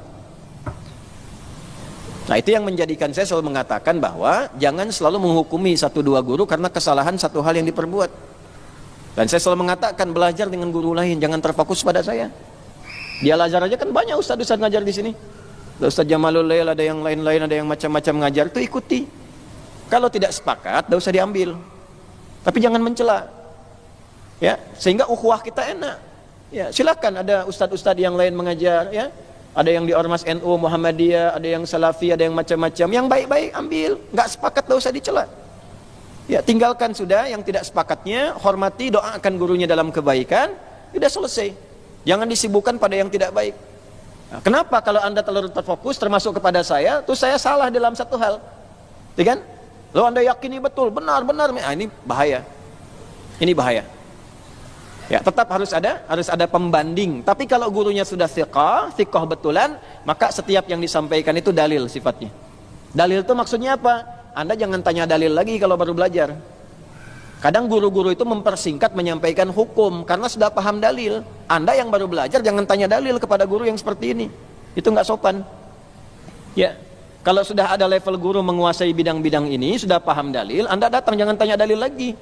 Nah, itu yang menjadikan saya selalu mengatakan bahwa jangan selalu menghukumi 1-2 guru karena kesalahan satu hal yang diperbuat. Dan saya selalu mengatakan belajar dengan guru lain, jangan terfokus pada saya. Di Al-Azhar aja kan banyak ustaz-ustaz ngajar di sini. Ada Ustaz Jamalul Lail, ada yang lain-lain, ada yang macam-macam ngajar, itu ikuti. Kalau tidak sepakat, tidak usah diambil. Tapi jangan mencela. Ya, sehingga ukhuwah kita enak. Ya, silakan ada ustaz-ustaz yang lain mengajar, ya. Ada yang di Ormas NU Muhammadiyah, ada yang Salafi, ada yang macam-macam. Yang baik-baik ambil, enggak sepakat tidak usah dicela. Ya, tinggalkan sudah yang tidak sepakatnya, hormati, doakan gurunya dalam kebaikan, sudah selesai. Jangan disibukkan pada yang tidak baik. Nah, kenapa kalau Anda terlalu terfokus termasuk kepada saya, terus saya salah dalam satu hal. Ya kan? Lalu Anda yakini betul, benar. Nah, ini bahaya. Ini bahaya. Ya, tetap harus ada pembanding. Tapi kalau gurunya sudah thiqah betulan, maka setiap yang disampaikan itu dalil sifatnya. Dalil itu maksudnya apa? Anda jangan tanya dalil lagi kalau baru belajar. Kadang guru-guru itu mempersingkat menyampaikan hukum karena sudah paham dalil. Anda yang baru belajar jangan tanya dalil kepada guru yang seperti ini. Itu nggak sopan. Ya, kalau sudah ada level guru menguasai bidang-bidang ini, sudah paham dalil, Anda datang jangan tanya dalil lagi.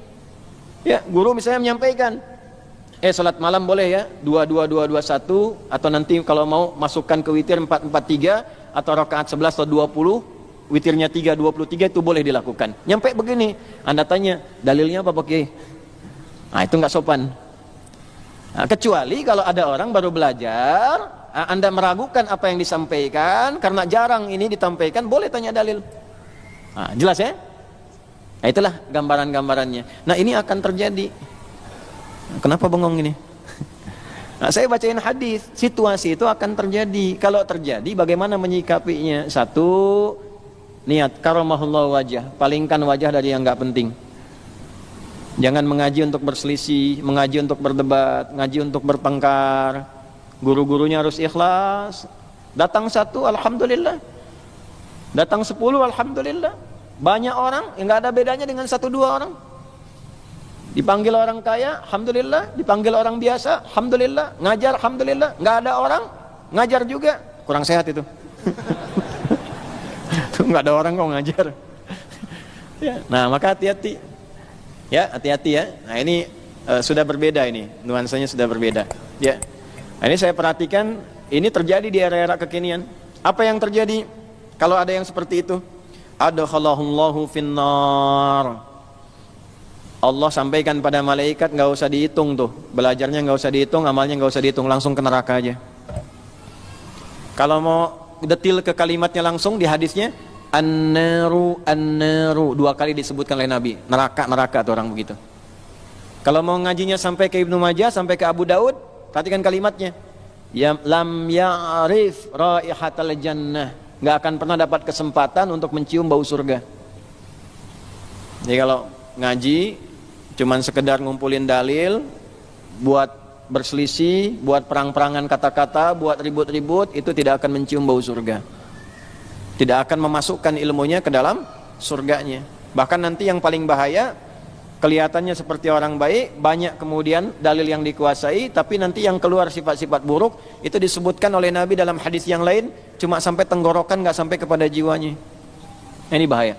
Ya, guru misalnya menyampaikan, salat malam boleh ya 2-2-2-2-1, atau nanti kalau mau masukkan ke witir 4-4-3 atau rakaat 11 atau 20. Witirnya 3-23 itu boleh dilakukan. Nyampe begini, Anda tanya, dalilnya apa Pak Kiai? Nah, itu nggak sopan. Nah, kecuali kalau ada orang baru belajar, Anda meragukan apa yang disampaikan, karena jarang ini ditampaikan, boleh tanya dalil. Nah, jelas ya? Nah, itulah gambaran-gambarannya. Nah, ini akan terjadi. Kenapa bengong ini? Nah, saya bacain hadis, situasi itu akan terjadi. Kalau terjadi, bagaimana menyikapinya? 1, niat karamahullah wajah, palingkan wajah dari yang nggak penting. Jangan mengaji untuk berselisih, mengaji untuk berdebat, ngaji untuk bertengkar. Guru-gurunya harus ikhlas. Datang 1, alhamdulillah. Datang 10, alhamdulillah. Banyak orang yang nggak ada bedanya dengan 1-2 orang. Dipanggil orang kaya, alhamdulillah. Dipanggil orang biasa, alhamdulillah. Ngajar, alhamdulillah. Nggak ada orang, ngajar juga. Kurang sehat itu. Nggak ada orang kok ngajar. Ya, nah, maka hati-hati. Ya, hati-hati ya. Nah, ini sudah berbeda ini, nuansanya sudah berbeda. Ya. Nah, ini saya perhatikan ini terjadi di era-era kekinian. Apa yang terjadi kalau ada yang seperti itu? Adkhalahullahu finnar. Allah sampaikan pada malaikat, nggak usah dihitung tuh, belajarnya nggak usah dihitung, amalnya nggak usah dihitung, langsung ke neraka aja. Kalau mau detil ke kalimatnya langsung di hadisnya, an-naru, an-naru, 2 kali disebutkan oleh Nabi. Neraka, neraka tuh orang begitu. Kalau mau ngajinya sampai ke Ibnu Majah, sampai ke Abu Daud, perhatikan kalimatnya. Ya lam ya'rif raihatal jannah. Nggak akan pernah dapat kesempatan untuk mencium bau surga. Jadi kalau ngaji cuman sekedar ngumpulin dalil buat berselisih, buat perang-perangan kata-kata, buat ribut-ribut, itu tidak akan mencium bau surga. Tidak akan memasukkan ilmunya ke dalam surganya. Bahkan nanti yang paling bahaya, kelihatannya seperti orang baik, banyak kemudian dalil yang dikuasai, tapi nanti yang keluar sifat-sifat buruk, itu disebutkan oleh Nabi dalam hadis yang lain, cuma sampai tenggorokan, nggak sampai kepada jiwanya. Ini bahaya.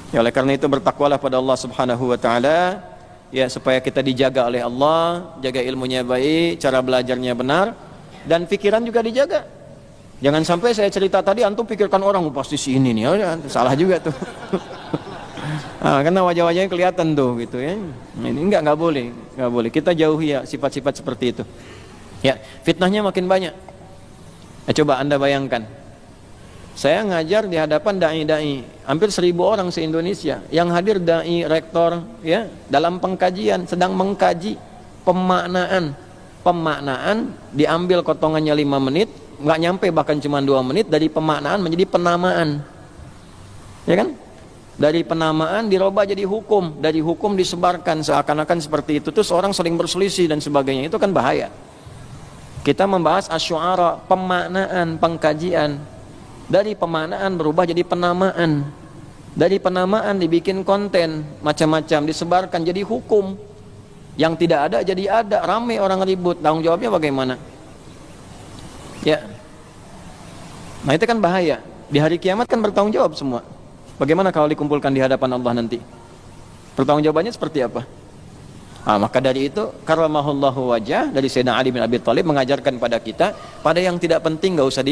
Ya, oleh karena itu bertakwalah pada Allah Subhanahu wa taala, ya, supaya kita dijaga oleh Allah, jaga ilmunya baik, cara belajarnya benar, dan pikiran juga dijaga. Jangan sampai saya cerita tadi antum pikirkan orang pasti si ini nih, ya, salah juga tuh. Karena wajah-wajahnya kelihatan tuh gitu ya. Ini enggak boleh, enggak boleh. Kita jauhi ya sifat-sifat seperti itu. Ya, fitnahnya makin banyak. Coba Anda bayangkan. Saya ngajar di hadapan dai-dai, hampir 1000 orang se-Indonesia. Yang hadir dai, rektor, ya, dalam pengkajian, sedang mengkaji pemaknaan. Pemaknaan diambil kotongannya 5 menit, nggak nyampe bahkan cuma 2 menit, dari pemaknaan menjadi penamaan. Ya kan? Dari penamaan dirubah jadi hukum, dari hukum disebarkan seakan-akan seperti itu, terus orang saling berselisih dan sebagainya. Itu kan bahaya. Kita membahas asy'ara, pemaknaan, pengkajian. Dari pemaknaan berubah jadi penamaan. Dari penamaan dibikin konten macam-macam, disebarkan jadi hukum. Yang tidak ada jadi ada, ramai orang ribut. Tanggung jawabnya bagaimana? Ya. Nah, itu kan bahaya. Di hari kiamat kan bertanggung jawab semua. Bagaimana kalau dikumpulkan di hadapan Allah nanti? Pertanggungjawabannya seperti apa? Maka dari itu karramahullahu wajah dari Sayyidina Ali bin Abi Thalib mengajarkan pada kita, pada yang tidak penting gak usah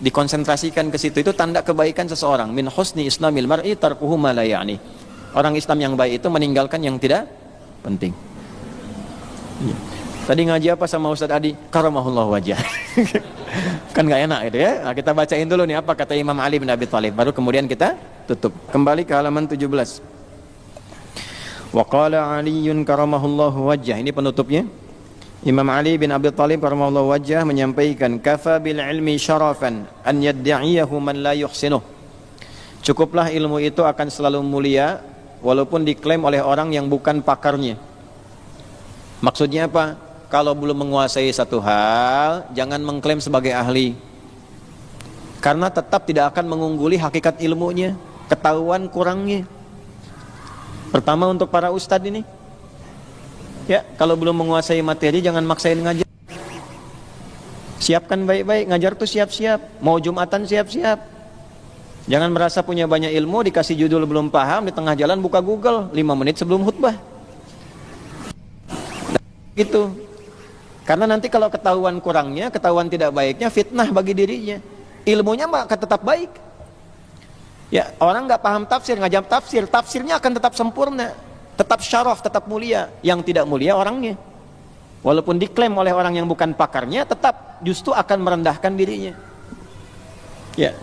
dikonsentrasikan ke situ. Itu tanda kebaikan seseorang. Min husni islamil mar'i tarkuhu ma la ya'ni. Orang Islam yang baik itu meninggalkan yang tidak penting. Tadi ngaji apa sama Ustaz Adi? Karramahullahu wajah. Kan gak enak gitu ya. Nah, kita bacain dulu nih apa kata Imam Ali bin Abi Thalib, baru kemudian kita tutup. Kembali ke halaman 17. Wa qala Aliyyun karamahullahu wajah. Ini penutupnya. Imam Ali bin Abi Thalib karamahullahu wajah menyampaikan, kafa bil ilmi syarafan an yad'iyahu man la yuhsinuh. Cukuplah ilmu itu akan selalu mulia walaupun diklaim oleh orang yang bukan pakarnya. Maksudnya apa? Kalau belum menguasai satu hal, jangan mengklaim sebagai ahli. Karena tetap tidak akan mengungguli hakikat ilmunya, ketahuan kurangnya. Pertama untuk para ustadz ini, ya, kalau belum menguasai materi jangan maksain ngajar. Siapkan baik-baik, ngajar tuh siap-siap. Mau Jumatan siap-siap. Jangan merasa punya banyak ilmu, dikasih judul belum paham, di tengah jalan buka Google 5 menit sebelum khutbah. Gitu. Karena nanti kalau ketahuan kurangnya, ketahuan tidak baiknya, fitnah bagi dirinya. Ilmunya akan tetap baik. Ya, orang nggak paham tafsir, ngajak tafsir, tafsirnya akan tetap sempurna, tetap syaraf, tetap mulia. Yang tidak mulia orangnya. Walaupun diklaim oleh orang yang bukan pakarnya, tetap justru akan merendahkan dirinya. Ya.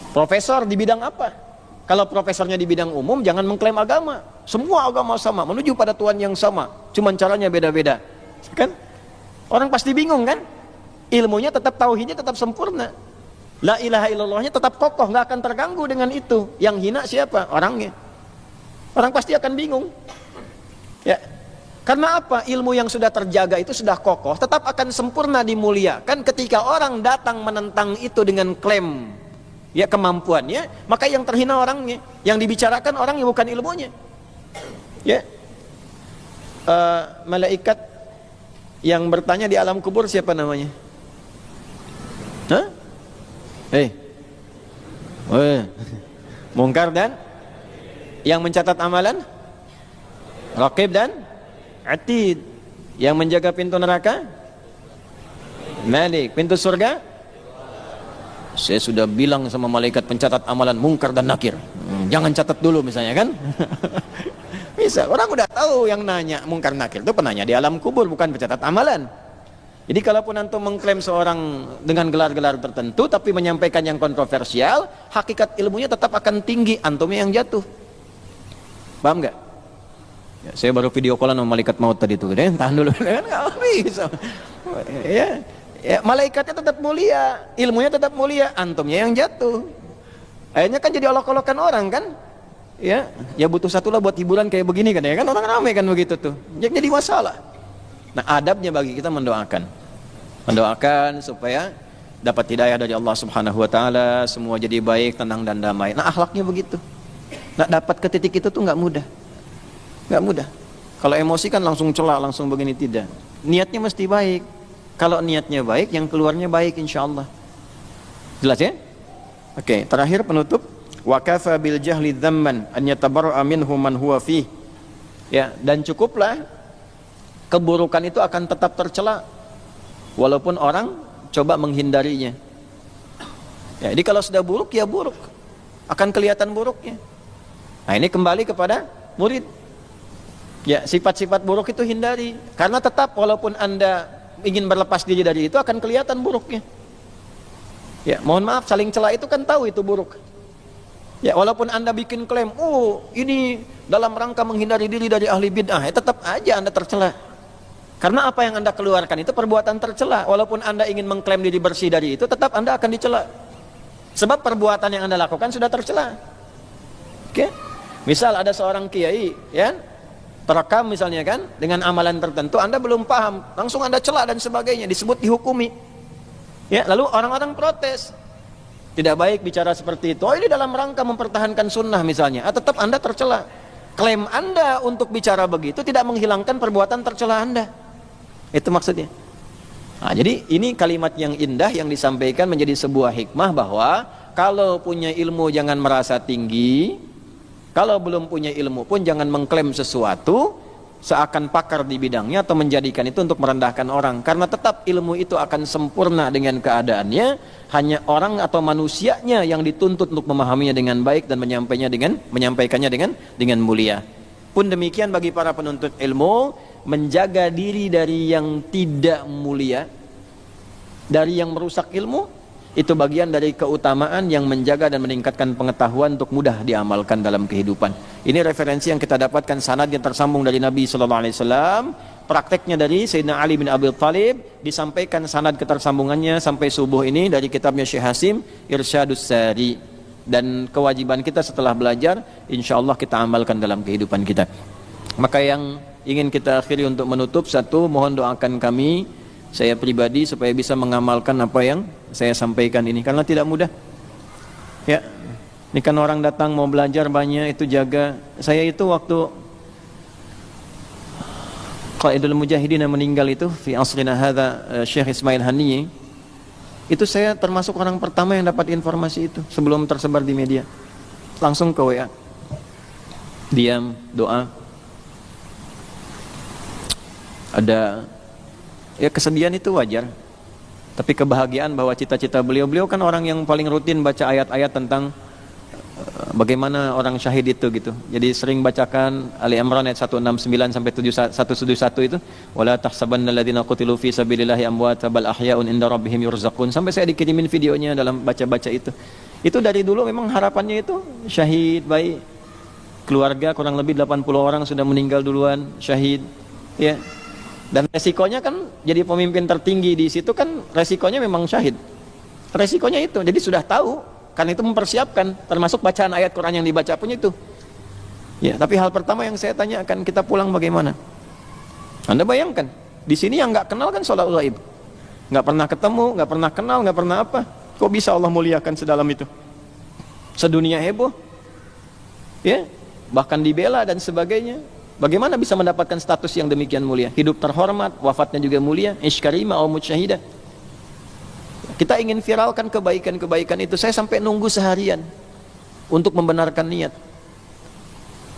Profesor di bidang apa? Kalau profesornya di bidang umum, jangan mengklaim agama. Semua agama sama, menuju pada Tuhan yang sama. Cuman caranya beda-beda. Kan? Orang pasti bingung kan? Ilmunya tetap, tauhidnya tetap sempurna. La ilaha illallahnya tetap kokoh, nggak akan terganggu dengan itu. Yang hina siapa? Orangnya. Orang pasti akan bingung. Ya. Karena apa? Ilmu yang sudah terjaga itu sudah kokoh, tetap akan sempurna dimuliakan. Ketika orang datang menentang itu dengan klaim ya kemampuannya, maka yang terhina orangnya, yang dibicarakan orangnya bukan ilmunya. Ya. Malaikat yang bertanya di alam kubur siapa namanya? Hah? Mungkar dan yang mencatat amalan, Raqib dan Atid. Yang menjaga pintu neraka, Malik. Pintu surga, saya sudah bilang sama malaikat pencatat amalan Mungkar dan Nakir, jangan catat dulu misalnya kan. Bisa, orang udah tahu yang nanya Mungkar Nakir itu penanya di alam kubur, bukan pencatat amalan. Jadi kalaupun antum mengklaim seorang dengan gelar-gelar tertentu tapi menyampaikan yang kontroversial, hakikat ilmunya tetap akan tinggi, antumnya yang jatuh. Paham nggak? Ya, saya baru video callan sama malaikat maut tadi tuh, tahan dulu, kan nggak bisa. Ya, malaikatnya tetap mulia, ilmunya tetap mulia, antumnya yang jatuh. Akhirnya kan jadi olok-olokan orang kan? Ya butuh satu lah buat hiburan kayak begini kan ya kan, orang ramai kan begitu tuh. Jadi masalah. Nah, adabnya bagi kita mendoakan supaya dapat hidayah dari Allah Subhanahu wa taala, semua jadi baik, tenang dan damai. Nah, akhlaknya begitu. Nah, dapat ke titik itu tuh nggak mudah. Nggak mudah. Kalau emosi kan langsung celak, langsung begini, tidak. Niatnya mesti baik. Kalau niatnya baik, yang keluarnya baik insyaallah. Jelas ya? Oke, terakhir penutup, wa kafa bil jahli dzamman an yatabarra'a minhu man huwa fih. Ya, dan cukuplah keburukan itu akan tetap tercela walaupun orang coba menghindarinya. Ya, jadi kalau sudah buruk ya buruk, akan kelihatan buruknya. Nah, ini kembali kepada murid. Ya, sifat-sifat buruk itu hindari, karena tetap walaupun Anda ingin berlepas diri dari itu akan kelihatan buruknya. Ya, mohon maaf, saling cela itu kan tahu itu buruk. Ya, walaupun Anda bikin klaim, ini dalam rangka menghindari diri dari ahli bid'ah, ya tetap aja Anda tercela. Karena apa yang Anda keluarkan itu perbuatan tercela. Walaupun Anda ingin mengklaim diri bersih dari itu, tetap Anda akan dicela. Sebab perbuatan yang Anda lakukan sudah tercela. Oke? Misal ada seorang kiai, ya, terekam misalnya kan, dengan amalan tertentu, Anda belum paham, langsung Anda cela dan sebagainya, disebut dihukumi. Ya, lalu orang-orang protes. Tidak baik bicara seperti itu. Ini dalam rangka mempertahankan sunnah misalnya. Tetap Anda tercela. Klaim Anda untuk bicara begitu tidak menghilangkan perbuatan tercela Anda. Itu maksudnya. Nah, jadi ini kalimat yang indah yang disampaikan menjadi sebuah hikmah bahwa kalau punya ilmu jangan merasa tinggi, kalau belum punya ilmu pun jangan mengklaim sesuatu seakan pakar di bidangnya atau menjadikan itu untuk merendahkan orang, karena tetap ilmu itu akan sempurna dengan keadaannya, hanya orang atau manusianya yang dituntut untuk memahaminya dengan baik dan menyampaikannya dengan mulia. Pun demikian bagi para penuntut ilmu, menjaga diri dari yang tidak mulia, dari yang merusak ilmu, itu bagian dari keutamaan yang menjaga dan meningkatkan pengetahuan untuk mudah diamalkan dalam kehidupan. Ini referensi yang kita dapatkan, sanad yang tersambung dari Nabi sallallahu alaihi wasallam, prakteknya dari Sayyidina Ali bin Abi Thalib, disampaikan sanad ketersambungannya sampai subuh ini dari kitabnya Syekh Hasim Irsyadus Sari. Dan kewajiban kita setelah belajar, insyaallah kita amalkan dalam kehidupan kita. Maka yang ingin kita akhiri untuk menutup, satu, mohon doakan kami, saya pribadi, supaya bisa mengamalkan apa yang saya sampaikan ini, karena tidak mudah. Ya, ini kan orang datang mau belajar banyak, itu jaga. Saya itu waktu Qaidul Mujahidin yang meninggal itu, fi asrina hadza, Syekh Ismail Haniyi, itu saya termasuk orang pertama yang dapat informasi itu sebelum tersebar di media. Langsung ke WA, diam, doa. Ada ya kesedihan, itu wajar, tapi kebahagiaan bahwa cita-cita beliau kan orang yang paling rutin baca ayat-ayat tentang bagaimana orang syahid itu gitu. Jadi sering bacakan Ali Imran ayat 169 sampai 171 itu, wala tahsabanna alladziina qutilu fi sabilillahi amwata bal ahya'un inda rabbihim yurzaqun, sampai saya dikirimin videonya dalam baca-baca itu. Itu dari dulu memang harapannya itu syahid baik. Keluarga kurang lebih 80 orang sudah meninggal duluan syahid, ya. Dan resikonya kan jadi pemimpin tertinggi di situ kan resikonya memang syahid. Resikonya itu. Jadi sudah tahu, karena itu mempersiapkan, termasuk bacaan ayat Quran yang dibaca pun itu. Ya, tapi hal pertama yang saya tanya akan kita pulang bagaimana? Anda bayangkan, di sini yang nggak kenal kan sholat gaib, nggak pernah ketemu, nggak pernah kenal, nggak pernah apa. Kok bisa Allah muliakan sedalam itu? Sedunia heboh, ya, bahkan dibela dan sebagainya. Bagaimana bisa mendapatkan status yang demikian mulia? Hidup terhormat, wafatnya juga mulia, isykarima au mutsyahidah. Kita ingin viralkan kebaikan-kebaikan itu. Saya sampai nunggu seharian untuk membenarkan niat,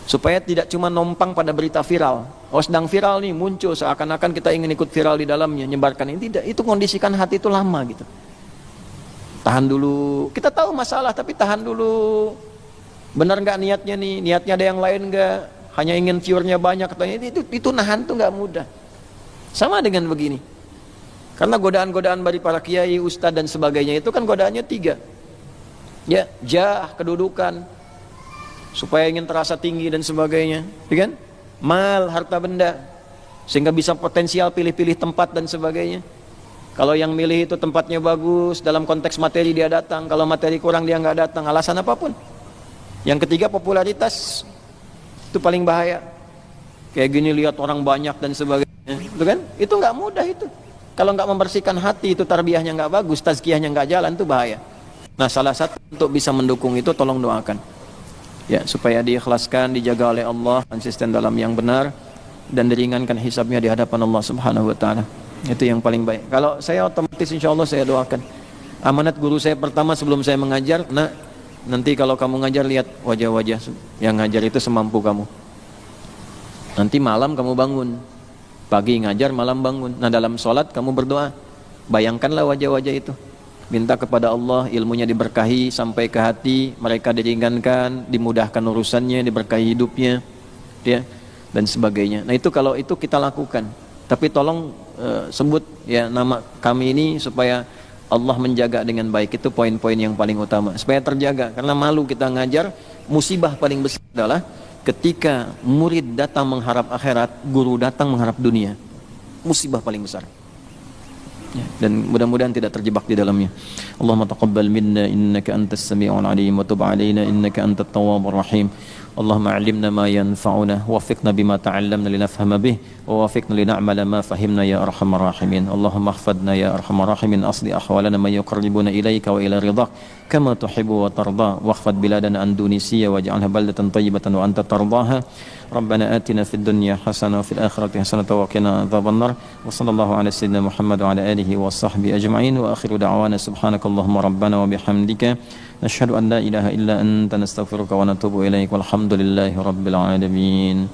supaya tidak cuma numpang pada berita viral. Oh, sedang viral nih, muncul seakan-akan kita ingin ikut viral di dalamnya, nyebarkan ini. Tidak, itu kondisikan hati itu lama gitu. Tahan dulu. Kita tahu masalah, tapi tahan dulu. Benar nggak niatnya nih? Niatnya ada yang lain nggak? Hanya ingin viewernya banyak, katanya itu nahan tuh nggak mudah. Sama dengan begini. Karena godaan-godaan dari para kiai, ustadz dan sebagainya itu kan godaannya 3. Ya, jah, kedudukan, supaya ingin terasa tinggi dan sebagainya, ya kan? Mal, harta benda, sehingga bisa potensial pilih-pilih tempat dan sebagainya. Kalau yang milih itu tempatnya bagus, dalam konteks materi dia datang, kalau materi kurang dia nggak datang, alasan apapun. Yang ketiga, popularitas, itu paling bahaya. Kayak gini lihat orang banyak dan sebagainya, itu kan? Itu nggak mudah itu. Kalau nggak membersihkan hati, itu tarbiyahnya nggak bagus, tazkiyahnya nggak jalan, itu bahaya. Nah, salah satu untuk bisa mendukung itu, tolong doakan, ya, supaya diikhlaskan, dijaga oleh Allah, konsisten dalam yang benar, dan diringankan hisabnya di hadapan Allah Subhanahu Wa Taala. Itu yang paling baik. Kalau saya otomatis, insya Allah saya doakan. Amanat guru saya pertama sebelum saya mengajar, nah, nanti kalau kamu ngajar lihat wajah-wajah yang ngajar itu semampu kamu. Nanti malam kamu bangun. Pagi ngajar, malam bangun. Nah, dalam sholat kamu berdoa. Bayangkanlah wajah-wajah itu. Minta kepada Allah ilmunya diberkahi sampai ke hati, mereka diringankan, dimudahkan urusannya, diberkahi hidupnya, ya, dan sebagainya. Nah, itu kalau itu kita lakukan. Tapi tolong sebut ya nama kami ini supaya Allah menjaga dengan baik. Itu poin-poin yang paling utama. Supaya terjaga. Karena malu kita ngajar, musibah paling besar adalah ketika murid datang mengharap akhirat, guru datang mengharap dunia. Musibah paling besar. Ya, dan mudah-mudahan tidak terjebak di dalamnya. Allahumma taqabbal minna innaka antas sami'ul alim wa tub 'alaina innaka antat tawwabur rahim. Allahumma 'allimna ma yanfa'una waffiqna bima ta'allamna linafhama bih wa waffiqna lina'mala ma fahimna ya arhamar rahimin. Allahumma ihfadna ya arhamar rahimin asli ahwalana man yuqarribuna ilaika wa ila ridhak kama tuhibbu wa tarda wakhfad biladana an Tunisia waj'alha baldatan tayyibatan wa anta tardaha. Rabbana atina fid dunya hasanah wa fil akhirati hasanah wa qina adzabannar. Wa sallallahu ala sayyidina Muhammad wa ala alihi wa sahbihi ajma'in wa akhiru da'wana subhanakallahumma rabbana wa bihamdika nashhadu an la ilaha illa anta nastaghfiruka wa natubu ilaik walhamdulillahi rabbil alamin.